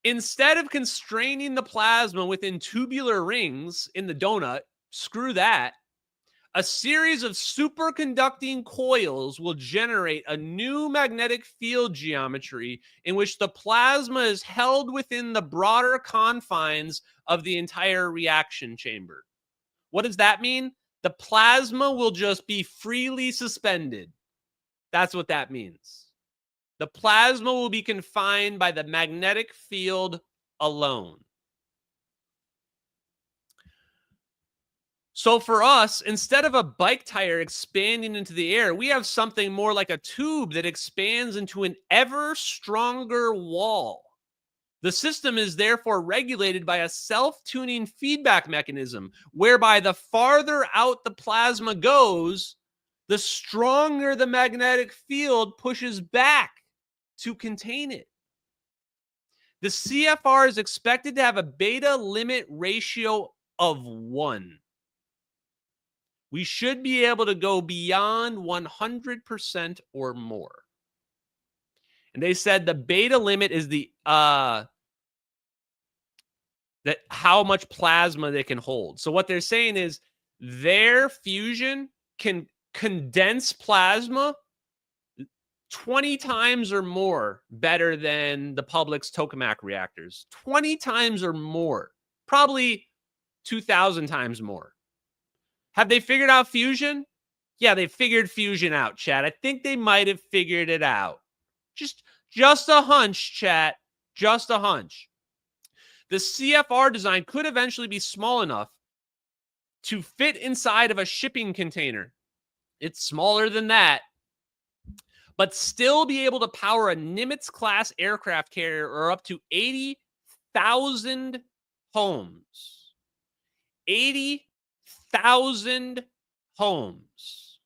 Instead of constraining the plasma within tubular rings in the donut, screw that. A series of superconducting coils will generate a new magnetic field geometry in which the plasma is held within the broader confines of the entire reaction chamber. What does that mean? The plasma will just be freely suspended. That's what that means. The plasma will be confined by the magnetic field alone. So for us, instead of a bike tire expanding into the air, we have something more like a tube that expands into an ever stronger wall. The system is therefore regulated by a self-tuning feedback mechanism, whereby the farther out the plasma goes, the stronger the magnetic field pushes back to contain it. The CFR is expected to have a beta limit ratio of 1. We should be able to go beyond 100% or more. And they said the beta limit is the that how much plasma they can hold. So what they're saying is their fusion can condense plasma 20 times or more better than the public's tokamak reactors. 20 times or more. Probably 2,000 times more. Have they figured out fusion? Yeah, they figured fusion out, chat. I think they might have figured it out. Just a hunch, chat. Just a hunch. The CFR design could eventually be small enough to fit inside of a shipping container. It's smaller than that, but still be able to power a Nimitz-class aircraft carrier or up to 80,000 homes. 80,000 homes.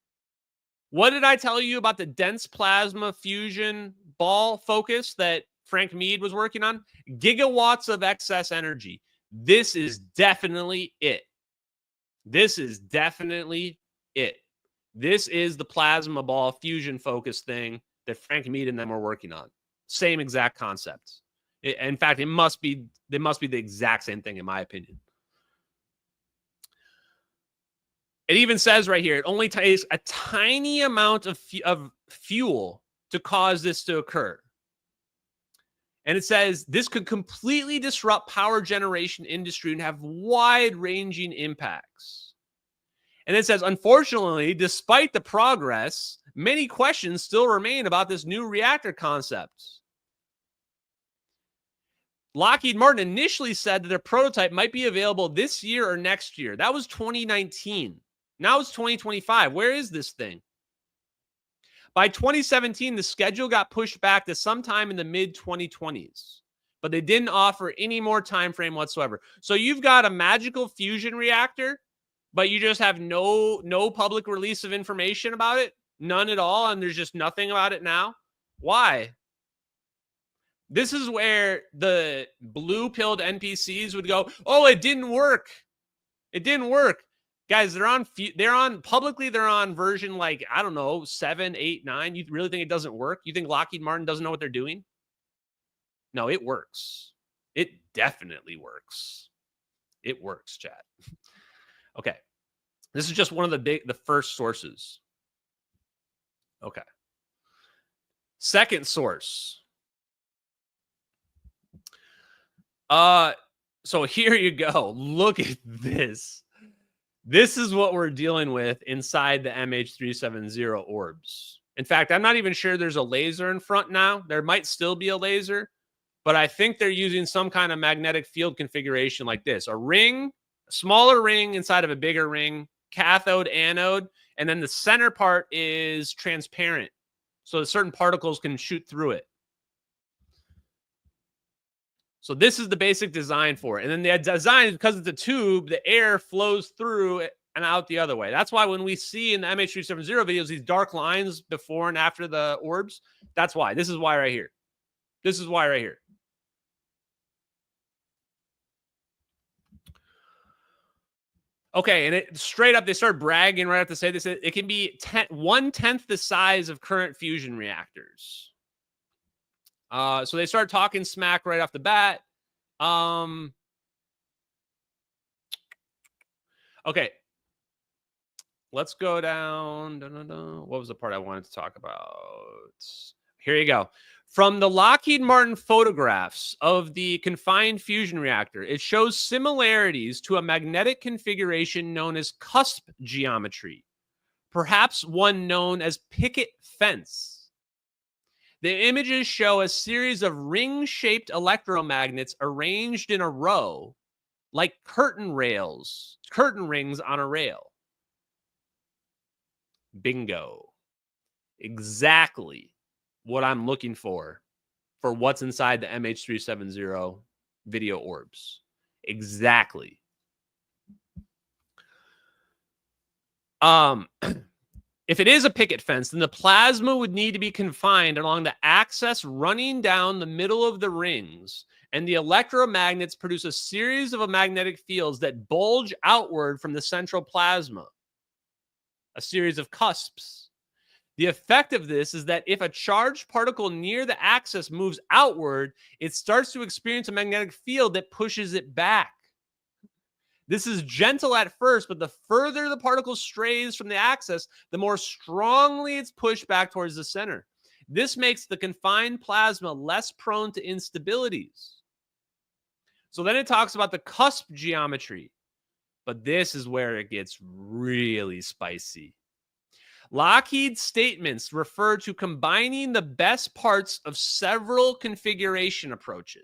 What did I tell you about the dense plasma fusion ball focus that Frank Mead was working on? Gigawatts of excess energy. This is definitely it. This is definitely it. This is the plasma ball fusion focus thing that Frank Mead and them were working on. Same exact concept. In fact, they must be the exact same thing in my opinion. It even says right here, it only takes a tiny amount of fuel to cause this to occur. And it says this could completely disrupt power generation industry and have wide-ranging impacts. And it says, unfortunately, despite the progress, many questions still remain about this new reactor concept. Lockheed Martin initially said that their prototype might be available this year or next year. That was 2019. Now it's 2025. Where is this thing? By 2017, the schedule got pushed back to sometime in the mid-2020s, but they didn't offer any more time frame whatsoever. So you've got a magical fusion reactor, but you just have no public release of information about it, none at all, and there's just nothing about it now. Why? This is where the blue-pilled NPCs would go, oh, it didn't work. It didn't work. Guys, they're on publicly, they're on version like, I don't know, 7, 8, 9. You really think it doesn't work? You think Lockheed Martin doesn't know what they're doing? No, it works. It definitely works. It works, chat. Okay. This is just one of the first sources. Okay. Second source. So here you go. Look at this. This is what we're dealing with inside the MH370 Orbs. In fact, I'm not even sure there's a laser in front now. There might still be a laser, but I think they're using some kind of magnetic field configuration like this. A ring, smaller ring inside of a bigger ring, cathode, anode, and then the center part is transparent. So certain particles can shoot through it. So this is the basic design for it. And then the design, because it's a tube, the air flows through it and out the other way. That's why when we see in the MH370 videos, these dark lines before and after the orbs, that's why. This is why right here. This is why right here. Okay, and it straight up, they start bragging right after say this. It can be 1/10 the size of current fusion reactors. So they start talking smack right off the bat. Okay, let's go down. What was the part I wanted to talk about? Here you go. From the Lockheed Martin photographs of the confined fusion reactor, it shows similarities to a magnetic configuration known as cusp geometry, perhaps one known as picket fence. The images show a series of ring-shaped electromagnets arranged in a row, like curtain rings on a rail. Bingo. Exactly what I'm looking for what's inside the MH370 video orbs. Exactly. If it is a picket fence, then the plasma would need to be confined along the axis running down the middle of the rings, and the electromagnets produce a series of magnetic fields that bulge outward from the central plasma, a series of cusps. The effect of this is that if a charged particle near the axis moves outward, it starts to experience a magnetic field that pushes it back. This is gentle at first, but the further the particle strays from the axis, the more strongly it's pushed back towards the center. This makes the confined plasma less prone to instabilities. So then it talks about the cusp geometry, but this is where it gets really spicy. Lockheed's statements refer to combining the best parts of several configuration approaches.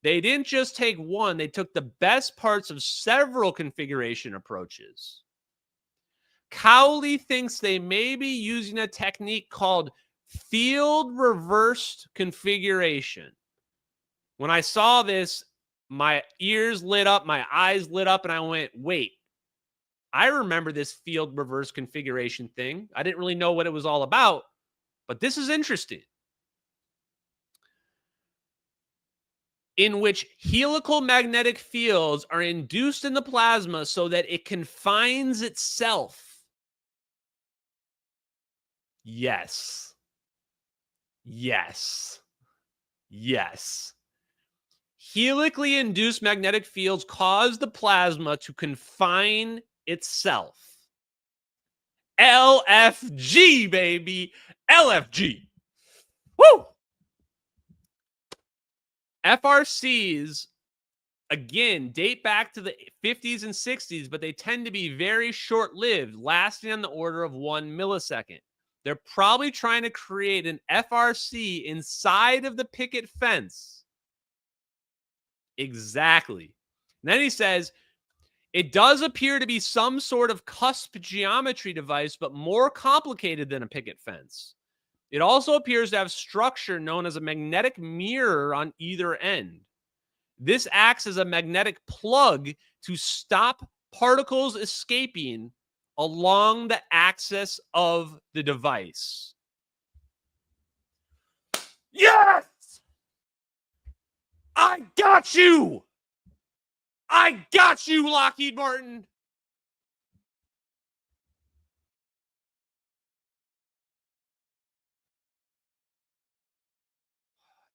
They didn't just take one, they took the best parts of several configuration approaches. Cowley thinks they may be using a technique called field reversed configuration. When I saw this, my ears lit up, my eyes lit up, and I went, wait. I remember this field reverse configuration thing. I didn't really know what it was all about, but this is interesting. In which helical magnetic fields are induced in the plasma so that it confines itself. Yes. Yes. Yes. Helically induced magnetic fields cause the plasma to confine itself. LFG, baby. LFG. Woo! FRCs, again, date back to the 50s and 60s, but they tend to be very short-lived, lasting on the order of 1 millisecond. They're probably trying to create an FRC inside of the picket fence. Exactly. And then he says, it does appear to be some sort of cusp geometry device, but more complicated than a picket fence. It also appears to have structure known as a magnetic mirror on either end. This acts as a magnetic plug to stop particles escaping along the axis of the device. Yes! I got you! I got you, Lockheed Martin!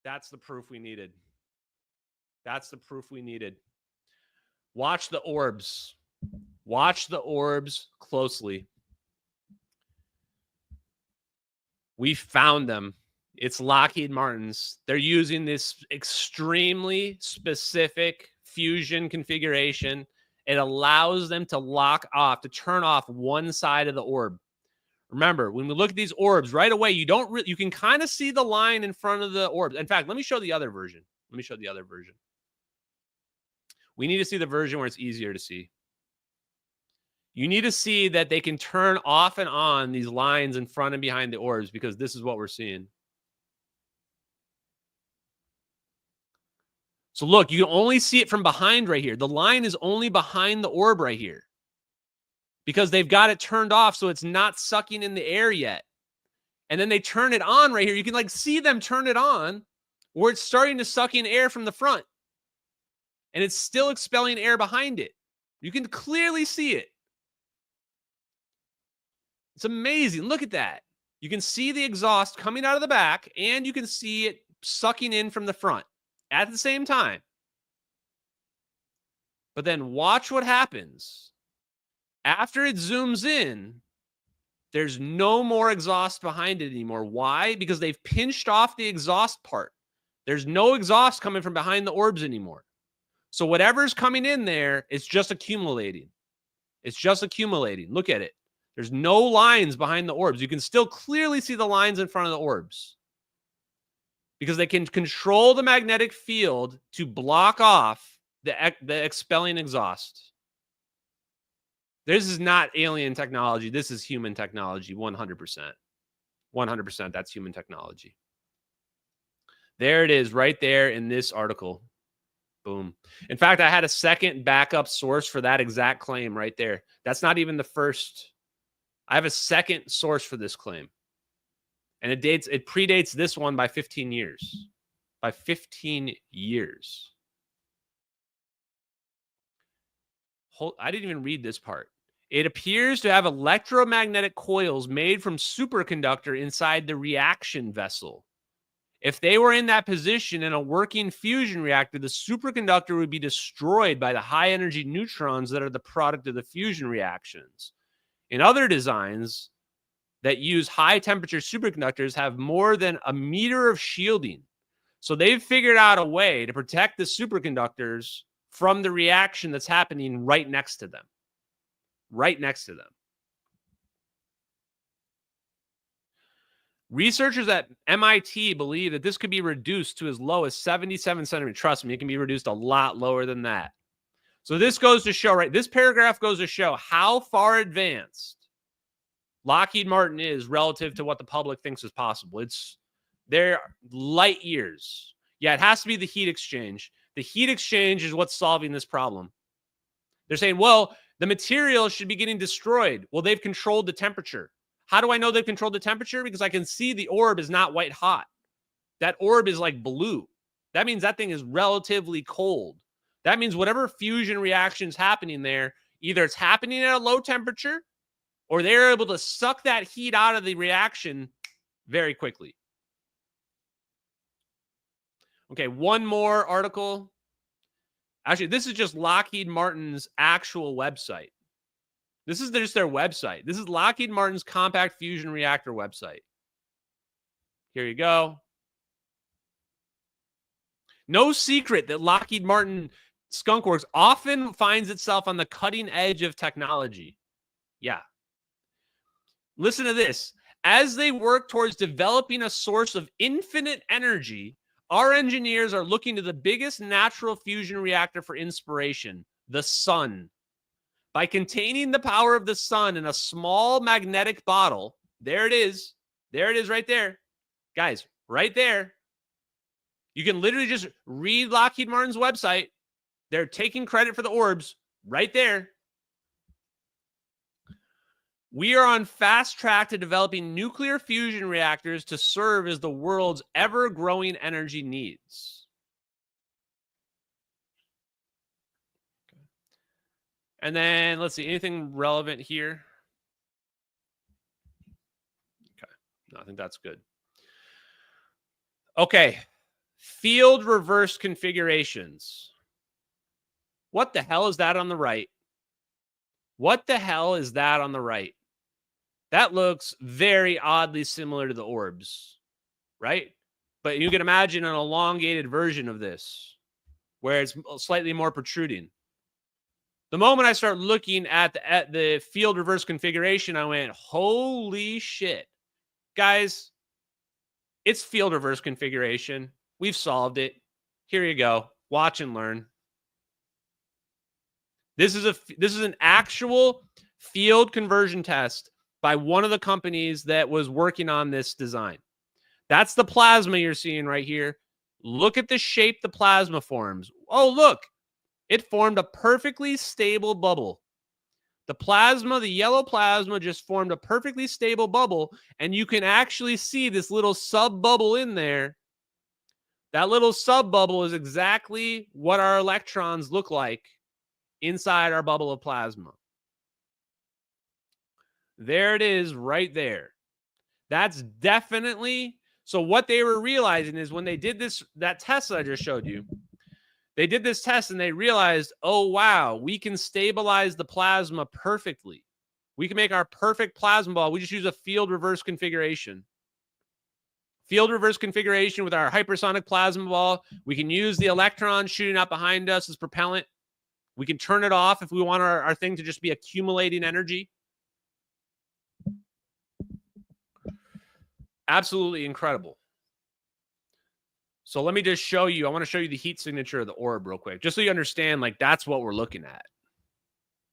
That's the proof we needed. That's the proof we needed. Watch the orbs. Watch the orbs closely. We found them. It's Lockheed Martin's. They're using this extremely specific fusion configuration. It allows them to lock off, to turn off one side of the orb. Remember, when we look at these orbs right away, you can kind of see the line in front of the orbs. In fact, let me show the other version. We need to see the version where it's easier to see. You need to see that they can turn off and on these lines in front and behind the orbs, because this is what we're seeing. So look, you can only see it from behind right here. The line is only behind the orb right here because they've got it turned off, so it's not sucking in the air yet. And then they turn it on right here. You can like see them turn it on where it's starting to suck in air from the front. And it's still expelling air behind it. You can clearly see it. It's amazing. Look at that. You can see the exhaust coming out of the back, and you can see it sucking in from the front at the same time. But then watch what happens. After it zooms in, there's no more exhaust behind it anymore. Why? Because they've pinched off the exhaust part. There's no exhaust coming from behind the orbs anymore. So whatever's coming in there, it's just accumulating. It's just accumulating. Look at it. There's no lines behind the orbs. You can still clearly see the lines in front of the orbs because they can control the magnetic field to block off the expelling exhaust. This is not alien technology. This is human technology, 100%. 100%, that's human technology. There it is right there in this article. Boom. In fact, I had a second backup source for that exact claim right there. That's not even the first. I have a second source for this claim. And it predates this one by 15 years. By 15 years. I didn't even read this part. It appears to have electromagnetic coils made from superconductor inside the reaction vessel. If they were in that position in a working fusion reactor, the superconductor would be destroyed by the high energy neutrons that are the product of the fusion reactions. In other designs that use high temperature superconductors have more than a meter of shielding. So they've figured out a way to protect the superconductors from the reaction that's happening right next to them. Right next to them. Researchers at MIT believe that this could be reduced to as low as 77 centimeters. Trust me, it can be reduced a lot lower than that. So this goes to show, right? This paragraph goes to show how far advanced Lockheed Martin is relative to what the public thinks is possible. They're light years. Yeah, it has to be the heat exchange. The heat exchange is what's solving this problem. They're saying, well, the material should be getting destroyed. Well, they've controlled the temperature. How do I know they've controlled the temperature? Because I can see the orb is not white hot. That orb is like blue. That means that thing is relatively cold. That means whatever fusion reaction is happening there, either it's happening at a low temperature or they're able to suck that heat out of the reaction very quickly. Okay, one more article. Actually, this is just Lockheed Martin's actual website. This is just their website. This is Lockheed Martin's compact fusion reactor website. Here you go. No secret that Lockheed Martin Skunk Works often finds itself on the cutting edge of technology. Yeah. Listen to this. As they work towards developing a source of infinite energy, our engineers are looking to the biggest natural fusion reactor for inspiration, the sun. By containing the power of the sun in a small magnetic bottle, there it is. There it is right there. Guys, right there. You can literally just read Lockheed Martin's website. They're taking credit for the orbs right there. We are on fast track to developing nuclear fusion reactors to serve as the world's ever-growing energy needs. And then, let's see, anything relevant here? Okay, no, I think that's good. Okay, field reverse configurations. What the hell is that on the right? What the hell is that on the right? That looks very oddly similar to the orbs, right? But you can imagine an elongated version of this where it's slightly more protruding. The moment I start looking at the field reverse configuration, I went, holy shit. Guys, it's field reverse configuration. We've solved it. Here you go. Watch and learn. This is an actual field conversion test by one of the companies that was working on this design. That's the plasma you're seeing right here. Look at the shape the plasma forms. Oh, look, it formed a perfectly stable bubble. The plasma, the yellow plasma, just formed a perfectly stable bubble, and you can actually see this little sub-bubble in there. That little sub-bubble is exactly what our electrons look like inside our bubble of plasma. There it is right there. That's definitely... So what they were realizing is when they did that test that I just showed you, they did this test and they realized, oh, wow, we can stabilize the plasma perfectly. We can make our perfect plasma ball. We just use a field reverse configuration. Field reverse configuration with our hypersonic plasma ball. We can use the electrons shooting out behind us as propellant. We can turn it off if we want our thing to just be accumulating energy. Absolutely incredible. So let me just show you. I want to show you the heat signature of the orb real quick, just so you understand, like, that's what we're looking at.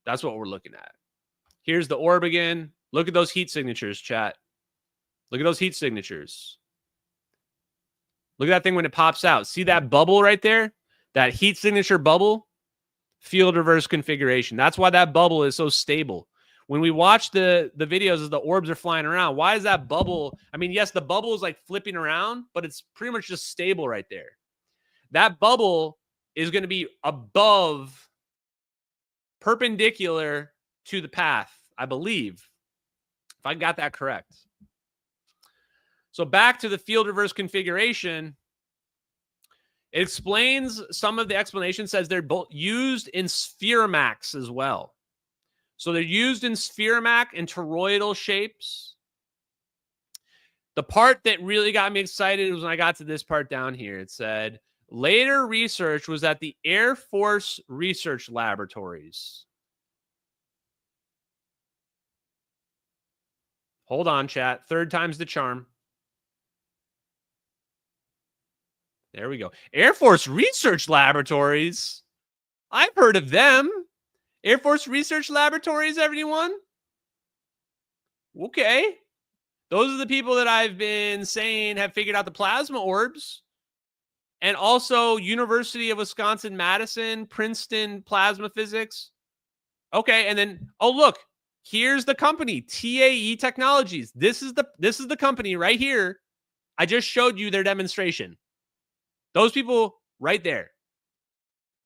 That's what we're looking at. Here's the orb again. Look at those heat signatures, chat. Look at those heat signatures. Look at that thing when it pops out. See that bubble right there? That heat signature bubble? Field reverse configuration. That's why that bubble is so stable. When we watch the videos as the orbs are flying around, why is that bubble? I mean, yes, the bubble is like flipping around, but it's pretty much just stable right there. That bubble is going to be above, perpendicular to the path, I believe, if I got that correct. So back to the field reverse configuration. It explains some of the explanation, says they're both used in spheromax as well. So they're used in spheromac and toroidal shapes. The part that really got me excited was when I got to this part down here. It said, later research was at the Air Force Research Laboratories. Hold on, chat. Third time's the charm. There we go. Air Force Research Laboratories. I've heard of them. Air Force Research Laboratories, everyone? Okay. Those are the people that I've been saying have figured out the plasma orbs. And also University of Wisconsin-Madison, Princeton plasma physics. Okay, and then, oh, look. Here's the company, TAE Technologies. This is the company right here. I just showed you their demonstration. Those people right there.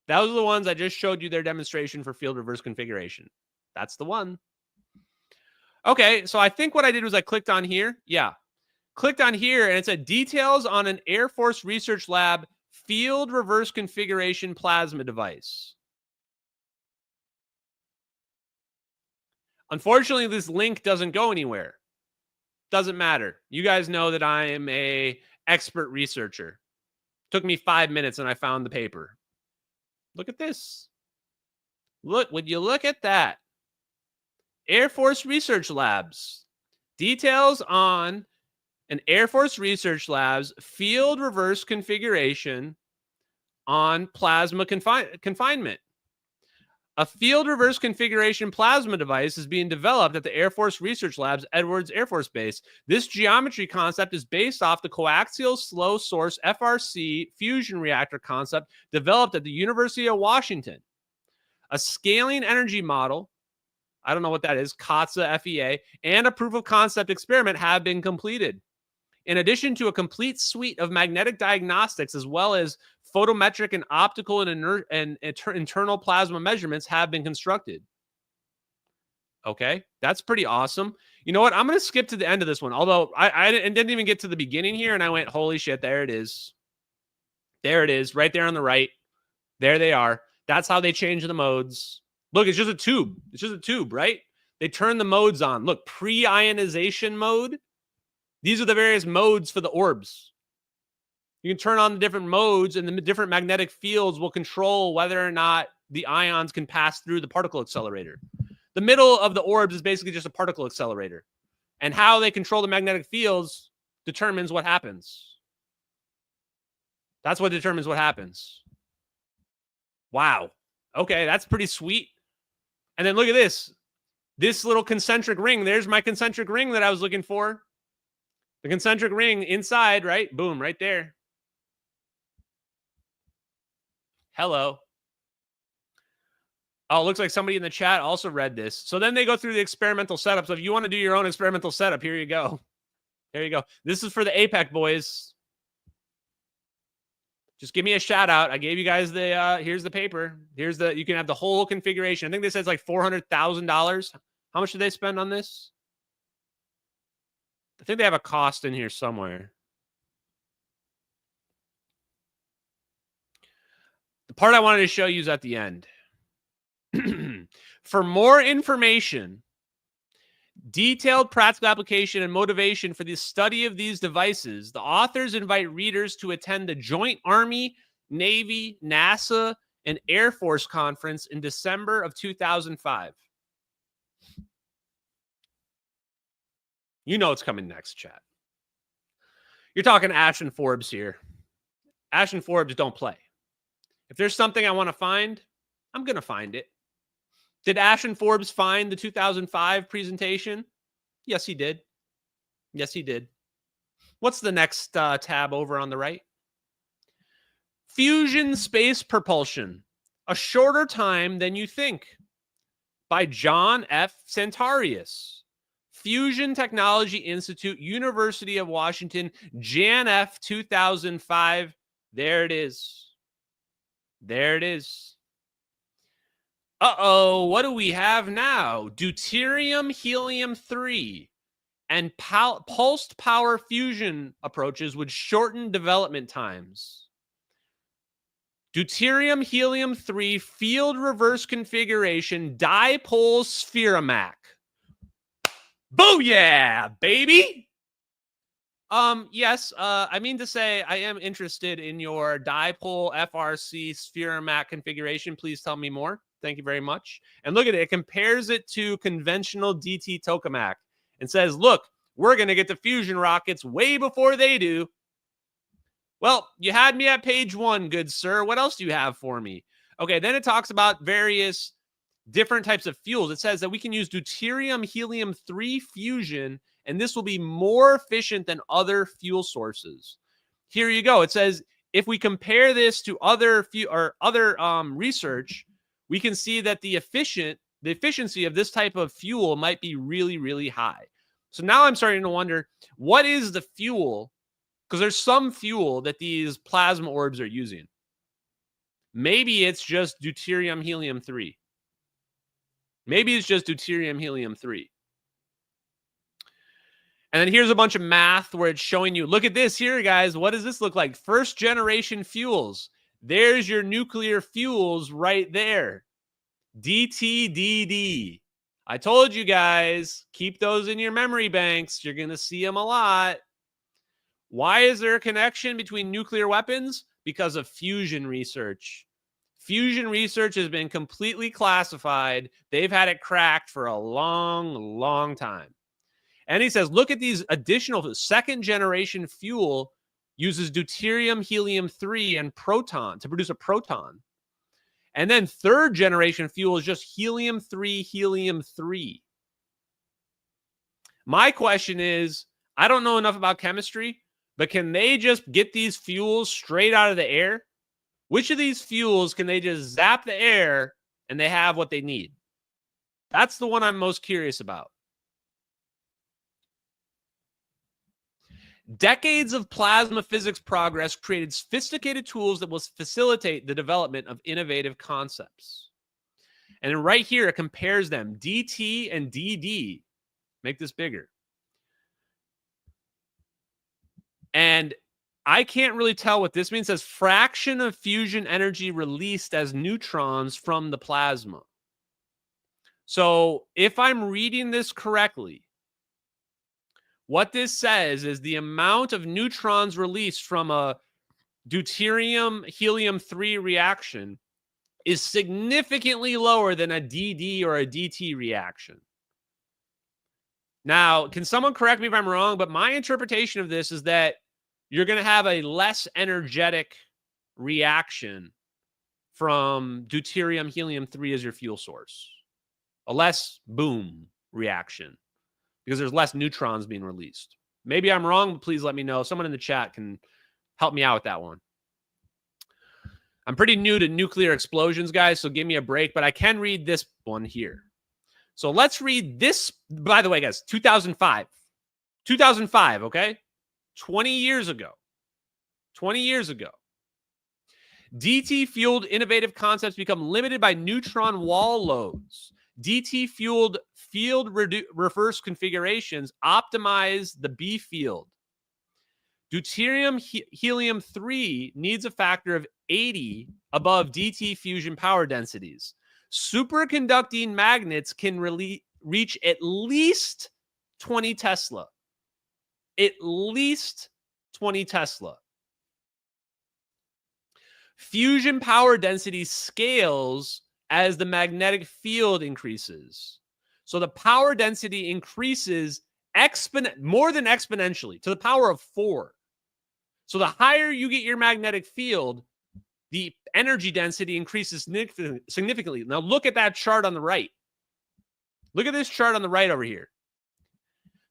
Those are the ones I just showed you their demonstration for field reverse configuration. That's the one. Okay, so I think what I did was I clicked on here. Yeah. Clicked on here, and it said details on an Air Force Research Lab field reverse configuration plasma device. Unfortunately, this link doesn't go anywhere. Doesn't matter. You guys know that I am an expert researcher. Took me 5 minutes and I found the paper. Look at this. Look, would you look at that? Air Force Research Labs. Details on an Air Force Research Labs field reverse configuration on plasma confinement. A field reverse configuration plasma device is being developed at the Air Force Research Labs, Edwards Air Force Base. This geometry concept is based off the coaxial slow source FRC fusion reactor concept developed at the University of Washington. A scaling energy model, I don't know what that is, COTSA FEA, and a proof of concept experiment have been completed. In addition to a complete suite of magnetic diagnostics, as well as photometric and optical and internal plasma measurements have been constructed. Okay, that's pretty awesome. You know what? I'm going to skip to the end of this one, although I didn't even get to the beginning here, and I went, holy shit, there it is. There it is, right there on the right. There they are. That's how they change the modes. Look, it's just a tube. It's just a tube, right? They turn the modes on. Look, pre-ionization mode. These are the various modes for the orbs. You can turn on the different modes, and the different magnetic fields will control whether or not the ions can pass through the particle accelerator. The middle of the orbs is basically just a particle accelerator. And how they control the magnetic fields determines what happens. That's what determines what happens. Wow. Okay, that's pretty sweet. And then look at this. This little concentric ring. There's my concentric ring that I was looking for. The concentric ring inside, right? Boom, right there. Hello. Oh, looks like somebody in the chat also read this. So then they go through the experimental setup. So if you want to do your own experimental setup, here you go. There you go. This is for the APEC boys. Just give me a shout out. I gave you guys the, here's the paper. Here's the, you can have the whole configuration. I think this says like $400,000. How much did they spend on this? I think they have a cost in here somewhere. The part I wanted to show you is at the end. For more information, detailed practical application and motivation for the study of these devices, the authors invite readers to attend the Joint Army, Navy, NASA, and Air Force Conference in December of 2005. You know what's coming next, chat. You're talking Ash and Forbes here. Ash and Forbes don't play. If there's something I want to find, I'm going to find it. Did Ash and Forbes find the 2005 presentation? Yes, he did. Yes, he did. What's the next tab over on the right? Fusion Space Propulsion, a shorter time than you think, by John F. Santarius. Fusion Technology Institute, University of Washington, Jan F. 2005. There it is. There it is. Uh-oh, what do we have now? Deuterium helium-3 and pulsed power fusion approaches would shorten development times. Deuterium helium-3 field reverse configuration dipole spheromac. Booyah, baby! Yes, I mean to say I am interested in your dipole FRC spheromac configuration. Please tell me more. Thank you very much. And look at it. It compares it to conventional DT tokamak and says, look, we're going to get the fusion rockets way before they do. Well, you had me at page 1, good sir. What else do you have for me? Okay, then it talks about various different types of fuels. It says that we can use deuterium helium-3 fusion, and this will be more efficient than other fuel sources. Here you go. It says if we compare this to other research, we can see that the efficiency of this type of fuel might be really, really high. So now I'm starting to wonder, what is the fuel? Because there's some fuel that these plasma orbs are using. Maybe it's just deuterium helium-3. Maybe it's just deuterium helium-3. And then here's a bunch of math where it's showing you, look at this here, guys. What does this look like? First generation fuels. There's your nuclear fuels right there. DTDD. I told you guys, keep those in your memory banks. You're going to see them a lot. Why is there a connection between nuclear weapons? Because of fusion research. Fusion research has been completely classified. They've had it cracked for a long, long time. And he says, look at these additional second generation fuel uses deuterium helium-3 and proton to produce a proton. And then third generation fuel is just helium-3, helium-3. My question is, I don't know enough about chemistry, but can they just get these fuels straight out of the air? Which of these fuels can they just zap the air and they have what they need? That's the one I'm most curious about. Decades of plasma physics progress created sophisticated tools that will facilitate the development of innovative concepts. And then right here, it compares them, DT and DD. Make this bigger. And I can't really tell what this means. It says fraction of fusion energy released as neutrons from the plasma. So if I'm reading this correctly, what this says is the amount of neutrons released from a deuterium helium-3 reaction is significantly lower than a DD or a DT reaction. Now, can someone correct me if I'm wrong, but my interpretation of this is that you're going to have a less energetic reaction from deuterium helium-3 as your fuel source. a less boom reaction because there's less neutrons being released. Maybe I'm wrong, but please let me know. Someone in the chat can help me out with that one. I'm pretty new to nuclear explosions, guys, so give me a break, but I can read this one here. So let's read this, by the way, guys, 2005. 2005, okay? 20 years ago. 20 years ago. DT-fueled innovative concepts become limited by neutron wall loads. DT-fueled field reverse configurations optimize the B field. Deuterium helium-3 needs a factor of 80 above DT fusion power densities. Superconducting magnets can reach at least 20 Tesla. At least 20 Tesla. Fusion power density scales as the magnetic field increases. So the power density increases more than exponentially to the power of 4. So the higher you get your magnetic field, the energy density increases significantly. Now look at that chart on the right. Look at this chart on the right over here.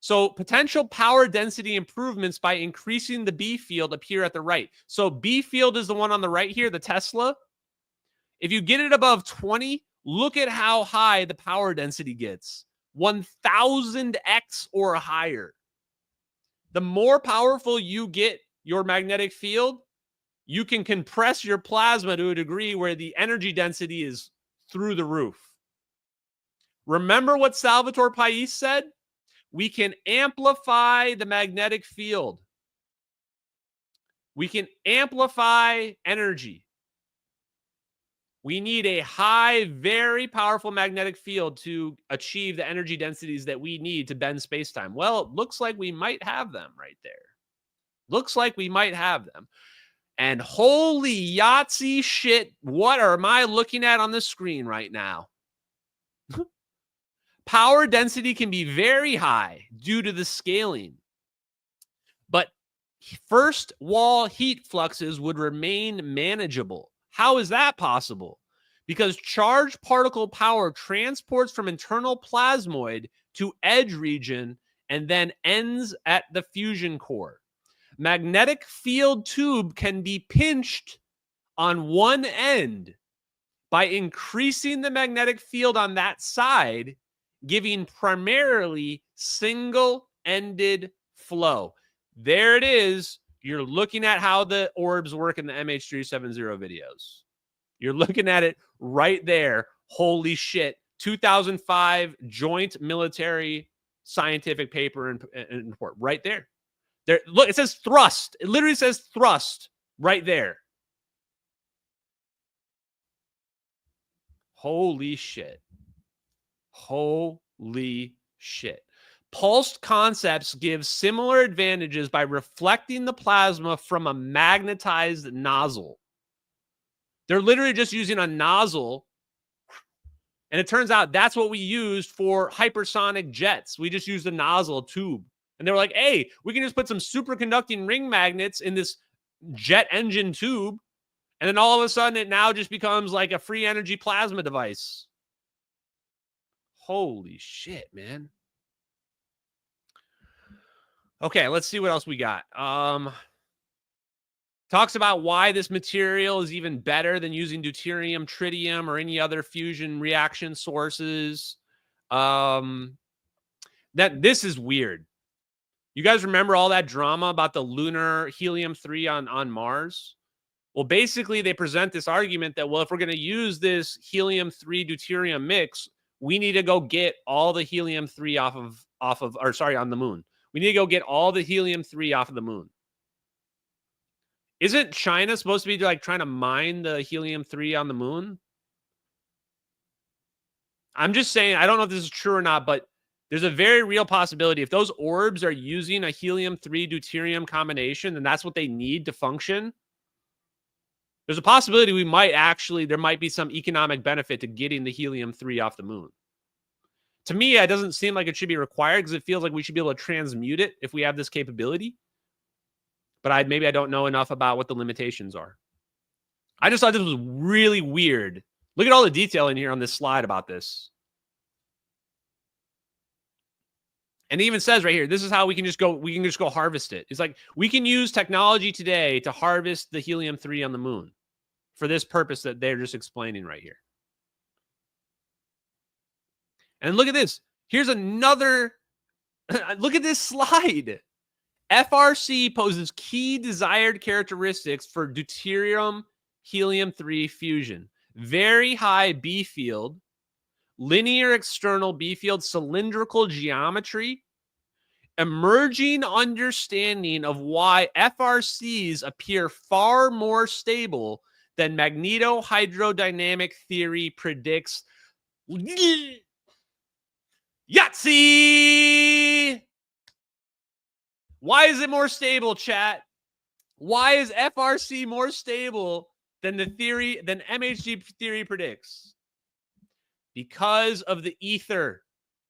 So potential power density improvements by increasing the B field appear at the right. So B field is the one on the right here, the Tesla. If you get it above 20, look at how high the power density gets. 1000x or higher. The more powerful you get your magnetic field, you can compress your plasma to a degree where the energy density is through the roof. Remember what Salvatore Pais said? We can amplify the magnetic field. We can amplify energy. We need a high, very powerful magnetic field to achieve the energy densities that we need to bend space-time. Well, it looks like we might have them right there. Looks like we might have them. And holy Yahtzee shit, what am I looking at on the screen right now? Power density can be very high due to the scaling. But first wall heat fluxes would remain manageable. How is that possible? Because charged particle power transports from internal plasmoid to edge region and then ends at the fusion core. Magnetic field tube can be pinched on one end by increasing the magnetic field on that side, giving primarily single-ended flow. There it is. You're looking at how the orbs work in the MH370 videos. You're looking at it right there. Holy shit. 2005 joint military scientific paper and report right there. There, look, it says thrust. It literally says thrust right there. Holy shit. Holy shit. Pulsed concepts give similar advantages by reflecting the plasma from a magnetized nozzle. They're literally just using a nozzle. And it turns out that's what we used for hypersonic jets. We just used a nozzle tube. And they were like, hey, we can just put some superconducting ring magnets in this jet engine tube. And then all of a sudden, it now just becomes like a free energy plasma device. Holy shit, man. Okay, let's see what else we got. Talks about why this material is even better than using deuterium, tritium, or any other fusion reaction sources. That this is weird. You guys remember all that drama about the lunar helium-3 on Mars? Well, basically, they present this argument that, well, if we're going to use this helium-3 deuterium mix, we need to go get all the helium-3 on the moon. We need to go get all the helium-3 off of the moon. Isn't China supposed to be like trying to mine the helium-3 on the moon? I'm just saying, I don't know if this is true or not, but there's a very real possibility. If those orbs are using a helium-3 deuterium combination, then that's what they need to function. There's a possibility there might be some economic benefit to getting the helium-3 off the moon. To me, it doesn't seem like it should be required because it feels like we should be able to transmute it if we have this capability. But maybe I don't know enough about what the limitations are. I just thought this was really weird. Look at all the detail in here on this slide about this. And it even says right here, this is how we can just go harvest it. It's like we can use technology today to harvest the helium-3 on the moon for this purpose that they're just explaining right here. And look at this. Here's another look at this slide. FRC poses key desired characteristics for deuterium helium-3 fusion. Very high B field, linear external B field, cylindrical geometry, emerging understanding of why FRCs appear far more stable than magnetohydrodynamic theory predicts. Yahtzee! Why is it more stable, chat? Why is FRC more stable than MHD theory predicts? Because of the ether,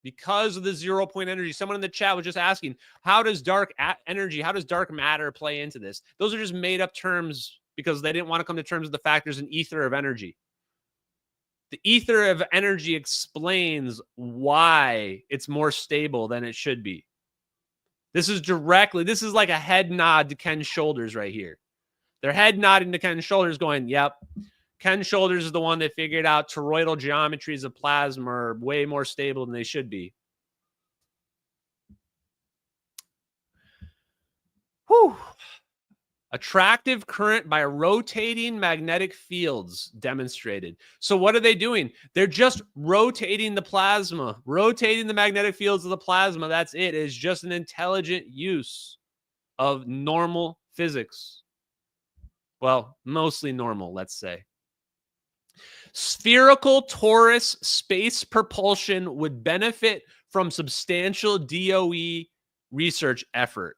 because of the 0 point energy. Someone in the chat was just asking, how does dark energy, how does dark matter play into this? Those are just made up terms because they didn't want to come to terms with the fact there's an ether of energy. The ether of energy explains why it's more stable than it should be. This is like a head nod to Ken's shoulders right here. They're head nodding to Ken's shoulders going, yep, Ken Shoulders is the one that figured out toroidal geometries of plasma are way more stable than they should be. Whew. Attractive current by rotating magnetic fields demonstrated. So what are they doing? They're just rotating the plasma, rotating the magnetic fields of the plasma. That's it. It's just an intelligent use of normal physics. Well, mostly normal, let's say. Spherical torus space propulsion would benefit from substantial DOE research effort.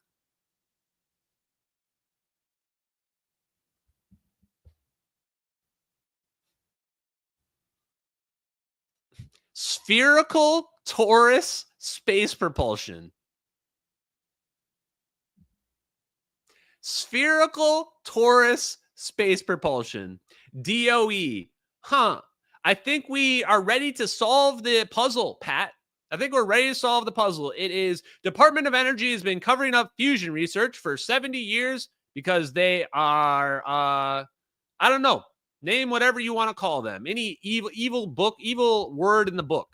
Spherical torus space propulsion. Spherical torus space propulsion. DOE. Huh. I think we are ready to solve the puzzle, Pat. I think we're ready to solve the puzzle. It is Department of Energy has been covering up fusion research for 70 years because they are, I don't know, name whatever you want to call them. Any evil word in the book.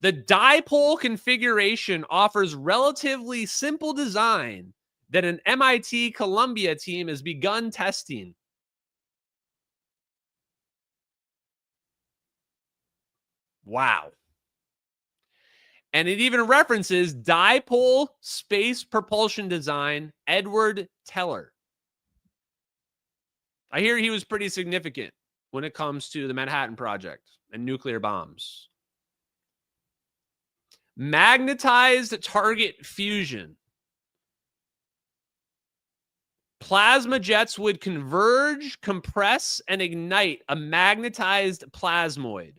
The dipole configuration offers relatively simple design that an MIT Columbia team has begun testing. Wow. And it even references dipole space propulsion design, Edward Teller. I hear he was pretty significant when it comes to the Manhattan Project and nuclear bombs. Magnetized target fusion. Plasma jets would converge, compress, and ignite a magnetized plasmoid.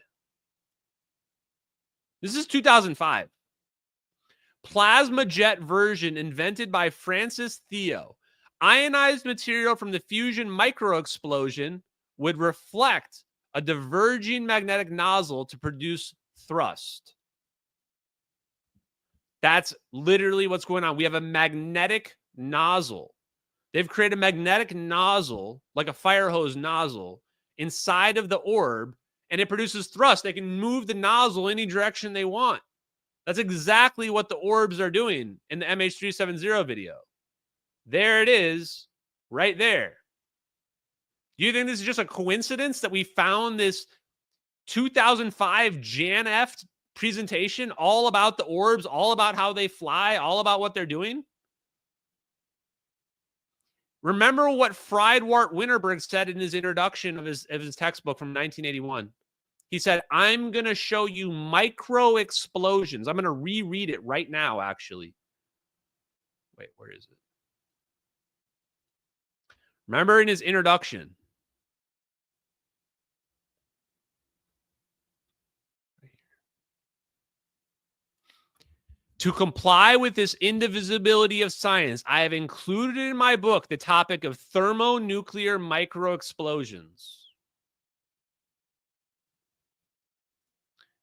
This is 2005. Plasma jet version invented by Francis Theo. Ionized material from the fusion microexplosion would reflect a diverging magnetic nozzle to produce thrust. That's literally what's going on. We have a magnetic nozzle. They've created a magnetic nozzle, like a fire hose nozzle, inside of the orb, and it produces thrust. They can move the nozzle any direction they want. That's exactly what the orbs are doing in the MH370 video. There it is, right there. Do you think this is just a coincidence that we found this 2005 Jan-F presentation all about the orbs, all about how they fly, all about what they're doing? Remember what Friedwardt Winterberg said in his introduction of his textbook from 1981. He said, I'm going to show you micro explosions. I'm going to reread it right now, actually. Wait, where is it? Remember in his introduction. To comply with this indivisibility of science, I have included in my book the topic of thermonuclear microexplosions.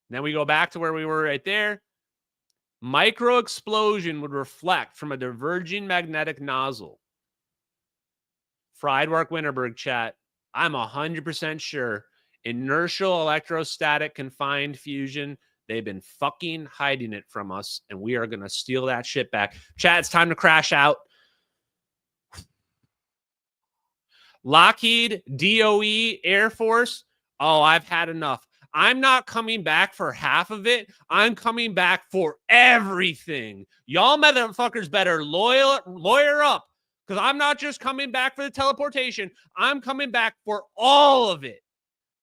Then we go back to where we were right there. Micro explosion would reflect from a diverging magnetic nozzle. Friedwardt Winterberg chat. I'm 100% sure. Inertial electrostatic confined fusion. They've been fucking hiding it from us, and we are going to steal that shit back. Chat, it's time to crash out. Lockheed, DOE, Air Force. Oh, I've had enough. I'm not coming back for half of it. I'm coming back for everything. Y'all motherfuckers better lawyer up, because I'm not just coming back for the teleportation. I'm coming back for all of it.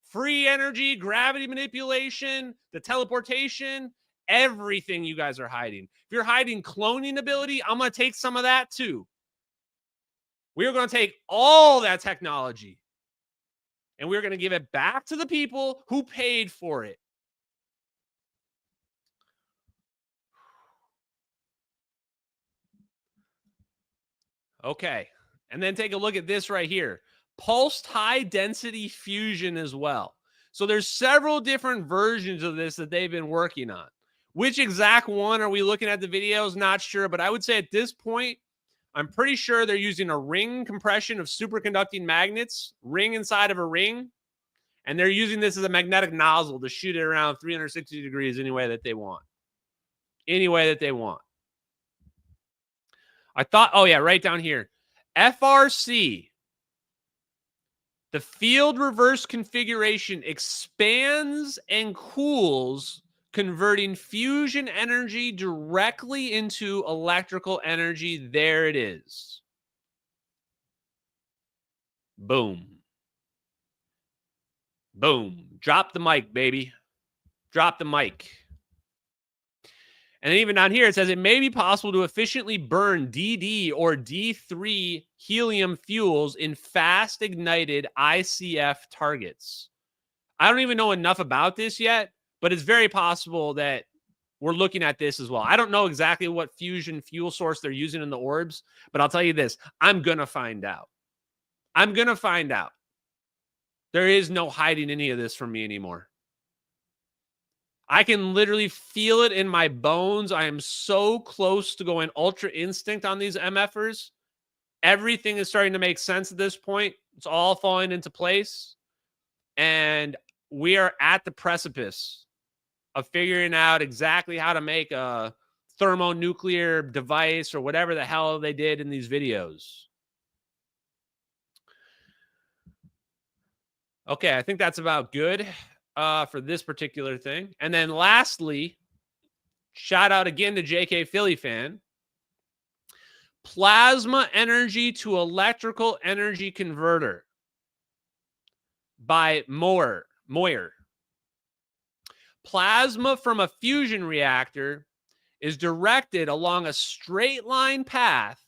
Free energy, gravity manipulation, the teleportation, everything you guys are hiding. If you're hiding cloning ability, I'm going to take some of that too. We are going to take all that technology and we're going to give it back to the people who paid for it. Okay. And then take a look at this right here. Pulsed high density fusion as well. So there's several different versions of this that they've been working on. Which exact one are we looking at the videos? Not sure, but I would say at this point, I'm pretty sure they're using a ring compression of superconducting magnets, ring inside of a ring, and they're using this as a magnetic nozzle to shoot it around 360 degrees any way that they want. Any way that they want. I thought, oh yeah, right down here. FRC, the field reverse configuration expands and cools, converting fusion energy directly into electrical energy. There it is. Boom. Boom. Drop the mic, baby. Drop the mic. And then even down here, it says it may be possible to efficiently burn DD or D3 helium fuels in fast ignited ICF targets. I don't even know enough about this yet, but it's very possible that we're looking at this as well. I don't know exactly what fusion fuel source they're using in the Orbs, but I'll tell you this. I'm going to find out. I'm going to find out. There is no hiding any of this from me anymore. I can literally feel it in my bones. I am so close to going ultra instinct on these MFers. Everything is starting to make sense at this point. It's all falling into place. And we are at the precipice of figuring out exactly how to make a thermonuclear device or whatever the hell they did in these videos. Okay, I think that's about good for this particular thing. And then lastly, shout out again to JK Philly fan. Plasma energy to electrical energy converter by Moyer. Plasma from a fusion reactor is directed along a straight line path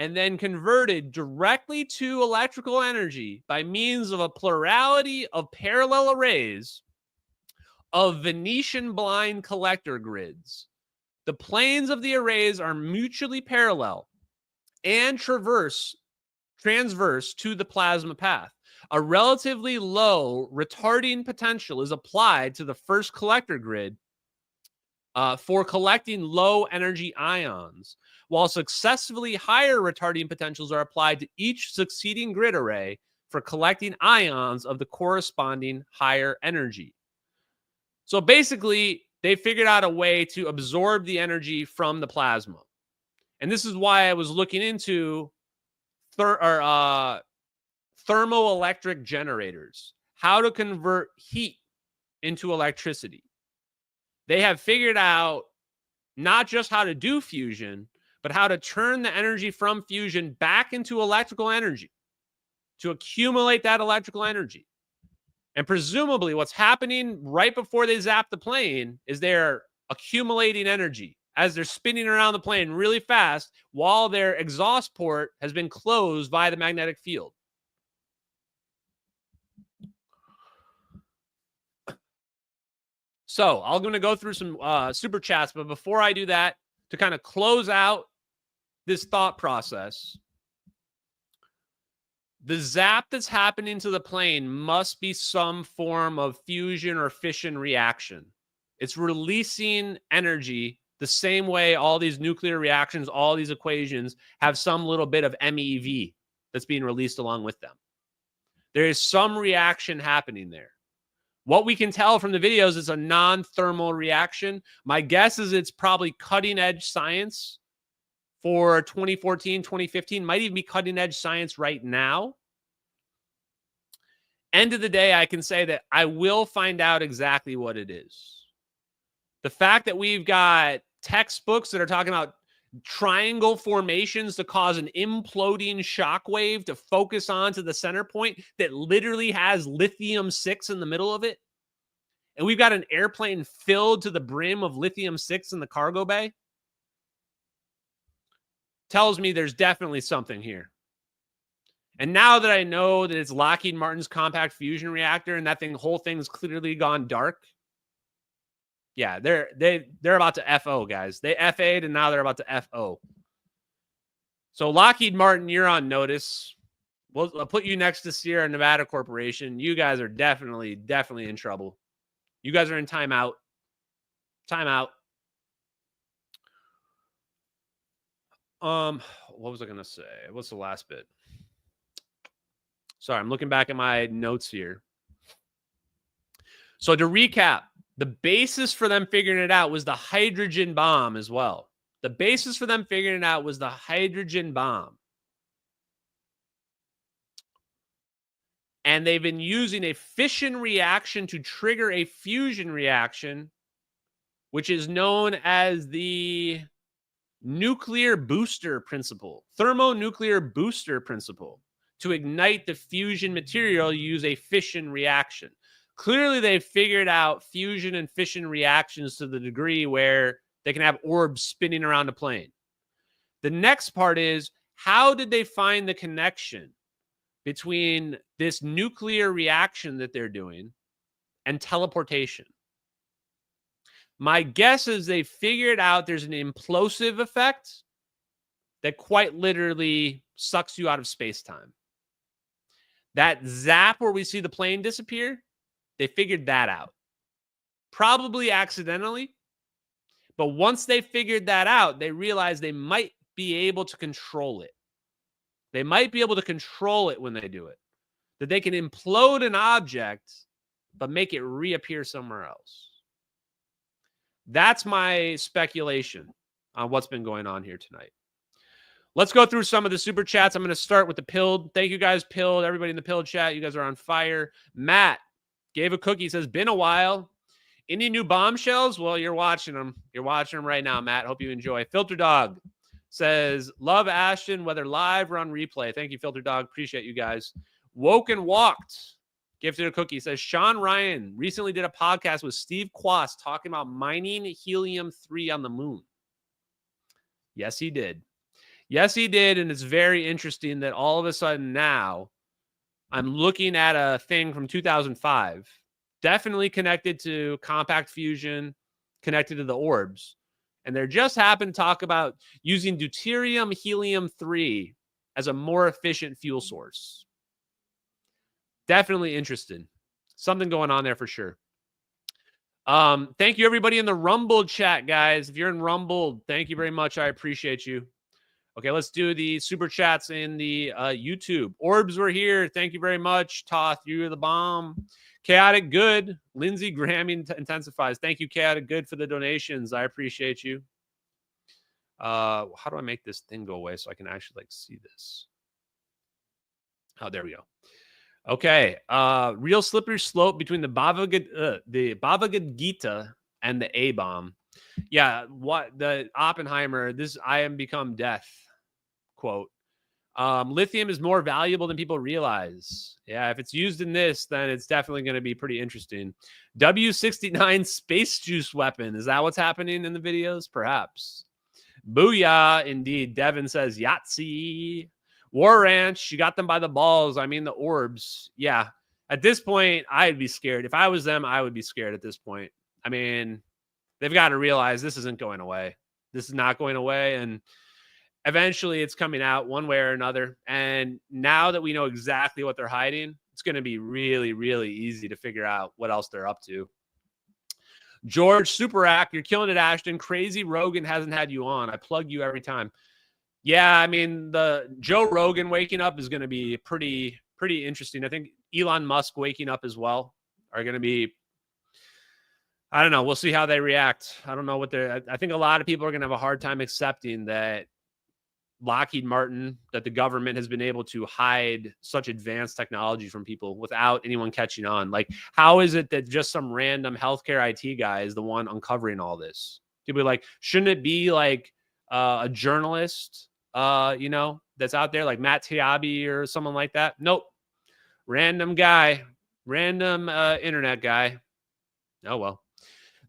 and then converted directly to electrical energy by means of a plurality of parallel arrays of Venetian blind collector grids. The planes of the arrays are mutually parallel and transverse to the plasma path. A relatively low retarding potential is applied to the first collector grid for collecting low energy ions, while successively higher retarding potentials are applied to each succeeding grid array for collecting ions of the corresponding higher energy. So basically, they figured out a way to absorb the energy from the plasma. And this is why I was looking into thermoelectric generators, how to convert heat into electricity. They have figured out not just how to do fusion, but how to turn the energy from fusion back into electrical energy, to accumulate that electrical energy. And presumably what's happening right before they zap the plane is they're accumulating energy as they're spinning around the plane really fast while their exhaust port has been closed by the magnetic field. So I'm going to go through some super chats, but before I do that, to kind of close out this thought process, the zap that's happening to the plane must be some form of fusion or fission reaction. It's releasing energy The same way all these nuclear reactions, all these equations have some little bit of MEV that's being released along with them. There is some reaction happening there. What we can tell from the videos is a non-thermal reaction. My guess is it's probably cutting-edge science for 2014, 2015, might even be cutting-edge science right now. End of the day, I can say that I will find out exactly what it is. The fact that we've got textbooks that are talking about triangle formations to cause an imploding shock wave to focus on to the center point that literally has lithium-6 in the middle of it. And we've got an airplane filled to the brim of lithium-6 in the cargo bay. Tells me there's definitely something here. And now that I know that it's Lockheed Martin's compact fusion reactor and that whole thing's clearly gone dark, yeah, they're about to FO, guys. They FA'd and now they're about to FO. So Lockheed Martin, you're on notice. I'll put you next to Sierra Nevada Corporation. You guys are definitely in trouble. You guys are in timeout. Timeout. What was I going to say? What's the last bit? Sorry, I'm looking back at my notes here. So to recap, the basis for them figuring it out was the hydrogen bomb as well. The basis for them figuring it out was the hydrogen bomb. And they've been using a fission reaction to trigger a fusion reaction, which is known as the nuclear booster principle, thermonuclear booster principle. To ignite the fusion material, you use a fission reaction. Clearly, they've figured out fusion and fission reactions to the degree where they can have orbs spinning around a plane. The next part is, how did they find the connection between this nuclear reaction that they're doing and teleportation? My guess is they figured out there's an implosive effect that quite literally sucks you out of space-time. That zap where we see the plane disappear, they figured that out. Probably accidentally. But once they figured that out, they realized they might be able to control it. They might be able to control it when they do it. That they can implode an object, but make it reappear somewhere else. That's my speculation on what's been going on here tonight. Let's go through some of the super chats. I'm going to start with the Pilled. Thank you guys, Pilled. Everybody in the Pilled chat, you guys are on fire. Matt gave a cookie. Says, been a while. Any new bombshells? Well, you're watching them. You're watching them right now, Matt. Hope you enjoy. Filter Dog says, love Ashton, whether live or on replay. Thank you, Filter Dog. Appreciate you guys. Woke and Walked gifted a cookie. Says, Sean Ryan recently did a podcast with Steve Quast talking about mining helium-3 on the moon. Yes, he did. Yes, he did. And it's very interesting that all of a sudden now I'm looking at a thing from 2005, definitely connected to compact fusion, connected to the Orbs. And there just happened to talk about using deuterium helium-3 as a more efficient fuel source. Definitely interested. Something going on there for sure. Thank you, everybody in the Rumble chat, guys. If you're in Rumble, thank you very much. I appreciate you. Okay, let's do the super chats in the YouTube. Orbs were here. Thank you very much. Toth, you're the bomb. Chaotic Good. Lindsey Graham intensifies. Thank you, Chaotic Good, for the donations. I appreciate you. How do I make this thing go away so I can actually see this? Oh, there we go. Okay. Real slippery slope between the Bhagavad Gita and the A-bomb. Yeah, what the Oppenheimer, this I am become death quote. Lithium is more valuable than people realize. Yeah, if it's used in this, then it's definitely going to be pretty interesting. W69 space juice weapon. Is that what's happening in the videos? Perhaps. Booyah, indeed. Devin says Yahtzee. War Ranch, you got them by the balls. I mean, the Orbs. Yeah, at this point, I'd be scared. If I was them, I would be scared at this point. I mean, they've got to realize this isn't going away. This is not going away. And eventually it's coming out one way or another. And now that we know exactly what they're hiding, it's going to be really, really easy to figure out what else they're up to. George Superac, you're killing it, Ashton. Crazy Rogan hasn't had you on. I plug you every time. Yeah, I mean, the Joe Rogan waking up is going to be pretty interesting. I think Elon Musk waking up as well are going to be, I don't know. We'll see how they react. I don't know what they're, I think a lot of people are going to have a hard time accepting that Lockheed Martin, that the government has been able to hide such advanced technology from people without anyone catching on. Like, how is it that just some random healthcare IT guy is the one uncovering all this? People are like, shouldn't it be like a journalist, you know, that's out there like Matt Taibbi or someone like that? Nope. Random guy, random internet guy. Oh, well.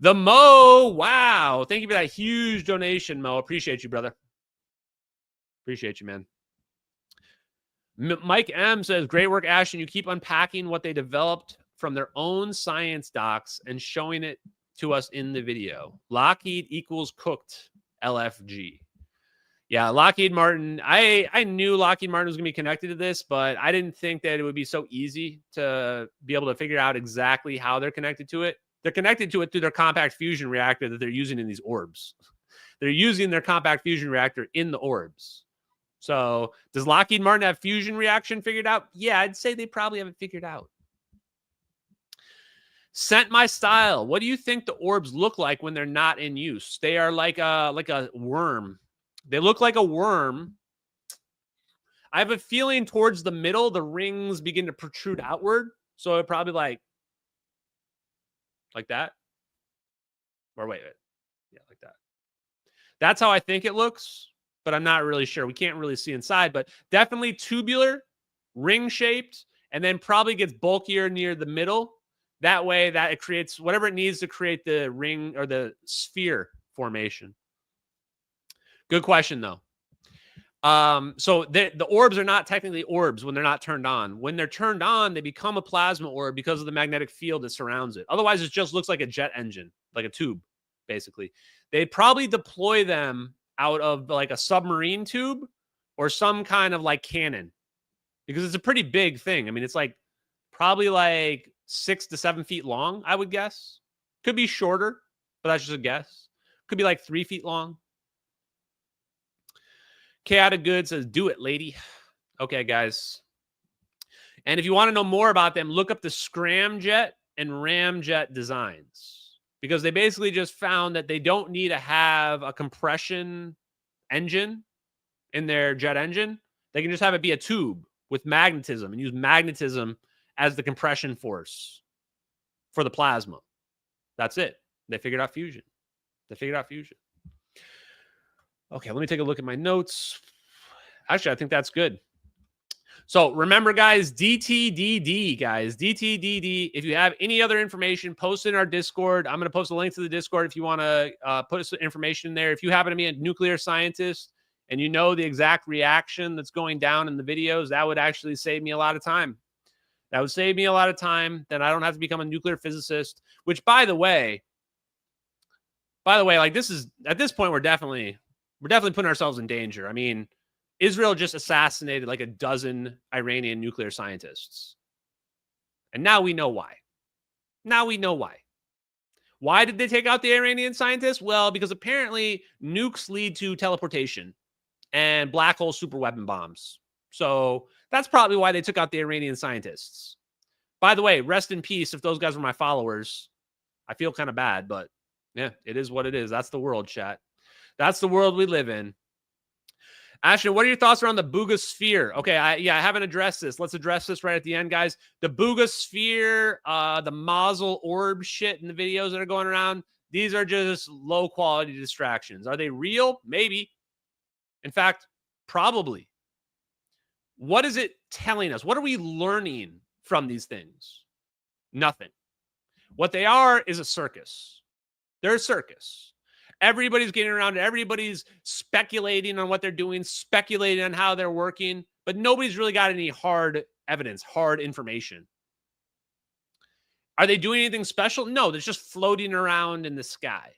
The Mo, wow. Thank you for that huge donation, Mo. Appreciate you, brother. Appreciate you, man. Mike M says, great work, Ashton. You keep unpacking what they developed from their own science docs and showing it to us in the video. Lockheed equals cooked LFG. Yeah, Lockheed Martin. I knew Lockheed Martin was going to be connected to this, but I didn't think that it would be so easy to be able to figure out exactly how they're connected to it. They're connected to it through their compact fusion reactor that they're using in these orbs. They're using their compact fusion reactor in the orbs. So does Lockheed Martin have fusion reaction figured out? Yeah, I'd say they probably haven't figured out. Scent my style. What do you think the orbs look like when they're not in use? They are like a worm. They look like a worm. I have a feeling towards the middle, the rings begin to protrude outward. So it probably like that. Or wait. Yeah, like that. That's how I think it looks, but I'm not really sure. We can't really see inside, but definitely tubular, ring-shaped, and then probably gets bulkier near the middle. That way that it creates whatever it needs to create the ring or the sphere formation. Good question, though. So the orbs are not technically orbs when they're not turned on. When they're turned on, they become a plasma orb because of the magnetic field that surrounds it. Otherwise, it just looks like a jet engine, like a tube, basically. They'd probably deploy them out of like a submarine tube or some kind of like cannon because it's a pretty big thing. I mean, it's like probably like 6 to 7 feet long, I would guess. Could be shorter, but that's just a guess. Could be like 3 feet long. Chaotic Good says, do it, lady. Okay, guys. And if you want to know more about them, look up the scramjet and ramjet designs because they basically just found that they don't need to have a compression engine in their jet engine. They can just have it be a tube with magnetism and use magnetism as the compression force for the plasma. That's it. They figured out fusion. Okay, let me take a look at my notes. Actually, I think that's good. So remember, guys, DTDD, guys. DTDD. If you have any other information, post it in our Discord. I'm going to post a link to the Discord if you want to put some information in there. If you happen to be a nuclear scientist and you know the exact reaction that's going down in the videos, that would actually save me a lot of time. That would save me a lot of time. Then I don't have to become a nuclear physicist, which, by the way, like this is, at this point, we're definitely putting ourselves in danger. I mean, Israel just assassinated like a dozen Iranian nuclear scientists. And now we know why. Why did they take out the Iranian scientists? Well, because apparently nukes lead to teleportation and black hole superweapon bombs. So that's probably why they took out the Iranian scientists. By the way, rest in peace if those guys were my followers. I feel kind of bad, but yeah, it is what it is. That's the world, chat. That's the world we live in. Ashton, what are your thoughts around the Boogosphere? Okay, I haven't addressed this. Let's address this right at the end, guys. The Boogosphere, the Mazel orb shit in the videos that are going around, these are just low-quality distractions. Are they real? Maybe. In fact, probably. What is it telling us? What are we learning from these things? Nothing. What they are is a circus. They're a circus. Everybody's getting around it. Everybody's speculating on what they're doing, speculating on how they're working, but nobody's really got any hard evidence, hard information. Are they doing anything special? No, they're just floating around in the sky.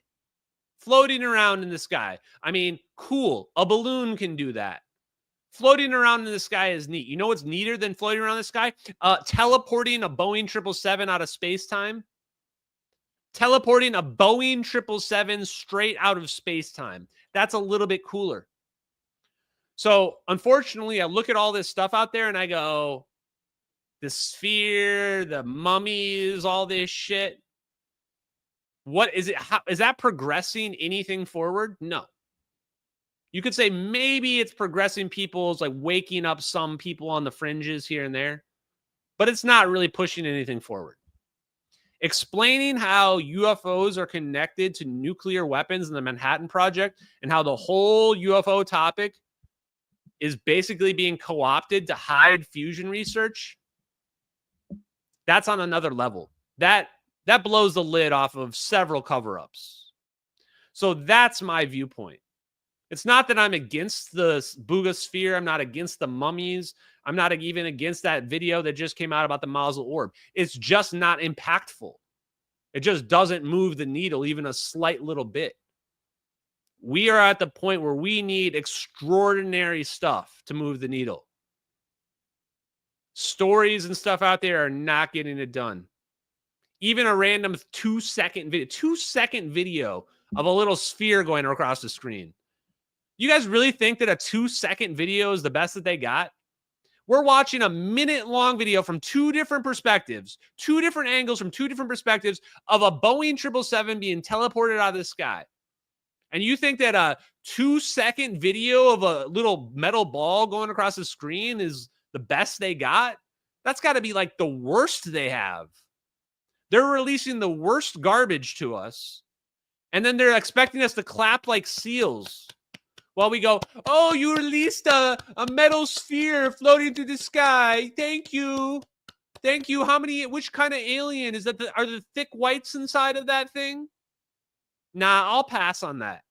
Floating around in the sky. I mean, cool. A balloon can do that. Floating around in the sky is neat. You know what's neater than floating around the sky? Teleporting a Boeing 777 out of space-time. teleporting a Boeing 777 straight out of space-time. That's a little bit cooler. So, unfortunately, I look at all this stuff out there and I go, the sphere, the mummies, all this shit. What is it? How, is that progressing anything forward? No. You could say maybe it's progressing people's, like waking up some people on the fringes here and there, but it's not really pushing anything forward. Explaining how UFOs are connected to nuclear weapons in the Manhattan Project and how the whole UFO topic is basically being co-opted to hide fusion research. That's on another level. That blows the lid off of several cover-ups. So that's my viewpoint. It's not that I'm against the Booga sphere. I'm not against the mummies. I'm not even against that video that just came out about the Mazel orb. It's just not impactful. It just doesn't move the needle even a slight little bit. We are at the point where we need extraordinary stuff to move the needle. Stories and stuff out there are not getting it done. Even a random 2-second video of a little sphere going across the screen. You guys really think that a 2-second video is the best that they got? We're watching a minute-long video from 2 different perspectives, 2 different angles from 2 different perspectives of a Boeing 777 being teleported out of the sky. And you think that a 2-second video of a little metal ball going across the screen is the best they got? That's got to be like the worst they have. They're releasing the worst garbage to us, and then they're expecting us to clap like seals while we go, oh, you released a metal sphere floating through the sky. Thank you. Thank you. Which kind of alien is that? Are the thick whites inside of that thing? Nah, I'll pass on that.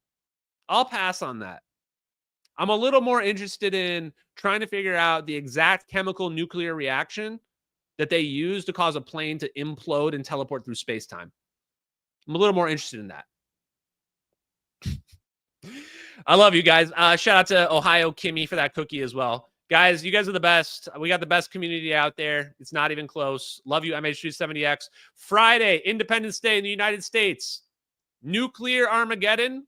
I'm a little more interested in trying to figure out the exact chemical nuclear reaction that they use to cause a plane to implode and teleport through space-time. I'm a little more interested in that. I love you guys. Shout out to Ohio Kimmy for that cookie as well. Guys, you guys are the best. We got the best community out there. It's not even close. Love you, MH370X. Friday, Independence Day in the United States. Nuclear Armageddon, ?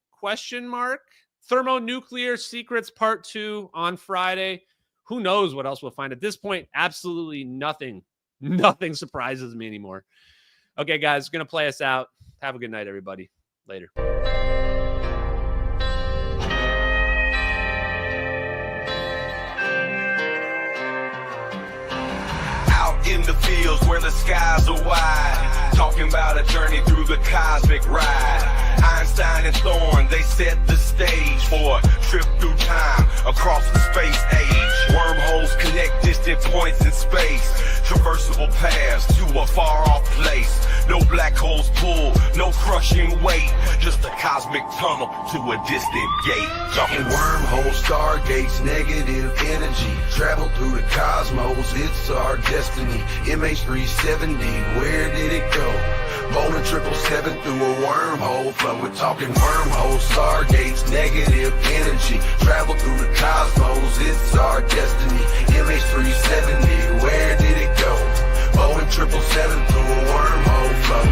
Thermonuclear Secrets Part 2 on Friday. Who knows what else we'll find? At this point, absolutely nothing. Nothing surprises me anymore. Okay, guys, going to play us out. Have a good night, everybody. Later. In the fields where the skies are wide, talking about a journey through the cosmic ride. Einstein and Thorne, they set the stage for a trip through time across the space age. Wormholes connect distant points in space, traversable paths to a far-off place. No black holes pull, no crushing weight, just a cosmic tunnel to a distant gate. Talking wormholes, stargates, negative energy, travel through the cosmos, it's our destiny. MH370, where did it go? Boeing 777 through a wormhole flow. We're talking wormholes, stargates, negative energy, travel through the cosmos, it's our destiny. MH370, where did it go? Boeing 777 through a wormhole flow.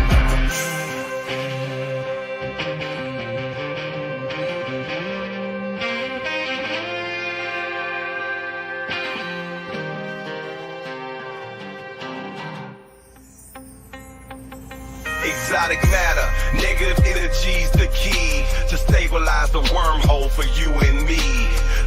Exotic matter, negative energy's the key to stabilize the wormhole for you and me.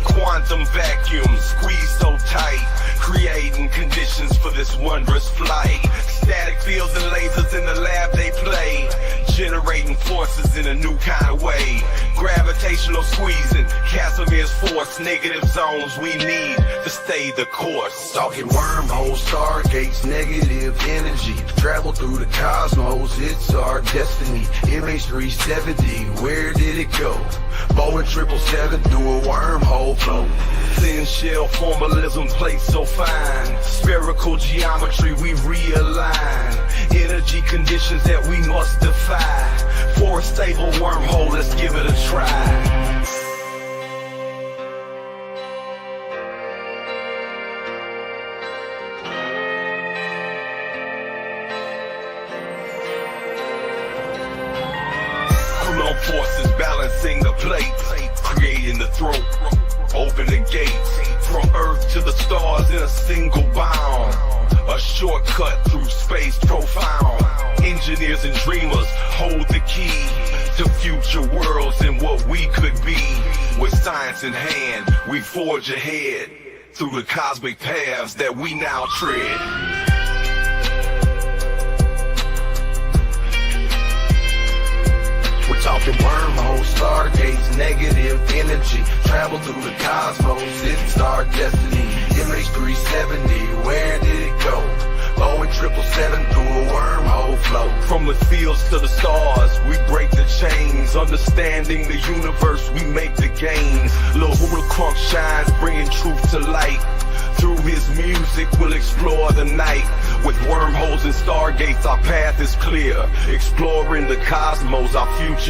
Quantum vacuum squeezed so tight, creating conditions for this wondrous flight. Static fields and lasers in the lab they play, generating forces in a new kind of way. Gravitational squeezing, Casimir's force, negative zones we need to stay the course. Talking wormholes, stargates, negative energy, travel through the cosmos, it's our destiny. MH370, where did it go? Boeing 777 through a wormhole flow. Thin shell formalism plates so fine, spherical geometry we realign. Energy conditions that we must defy. For a stable wormhole, let's give it a try. Unknown forces balancing the plates, creating the throat, open the gates, from Earth to the stars in a single bound. A shortcut through space profound. Engineers and dreamers hold the key to future worlds and what we could be. With science in hand, we forge ahead through the cosmic paths that we now tread. We're talking wormholes, stargates, negative energy, travel through the cosmos, it's our destiny. MH370, where did it go? Boeing 777 through a wormhole flow. From the fields to the stars, we break the chains. Understanding the universe, we make the gains. Lil Hula Crunk shines, bringing truth to light. Through his music, we'll explore the night. With wormholes and stargates, our path is clear. Exploring the cosmos, our future's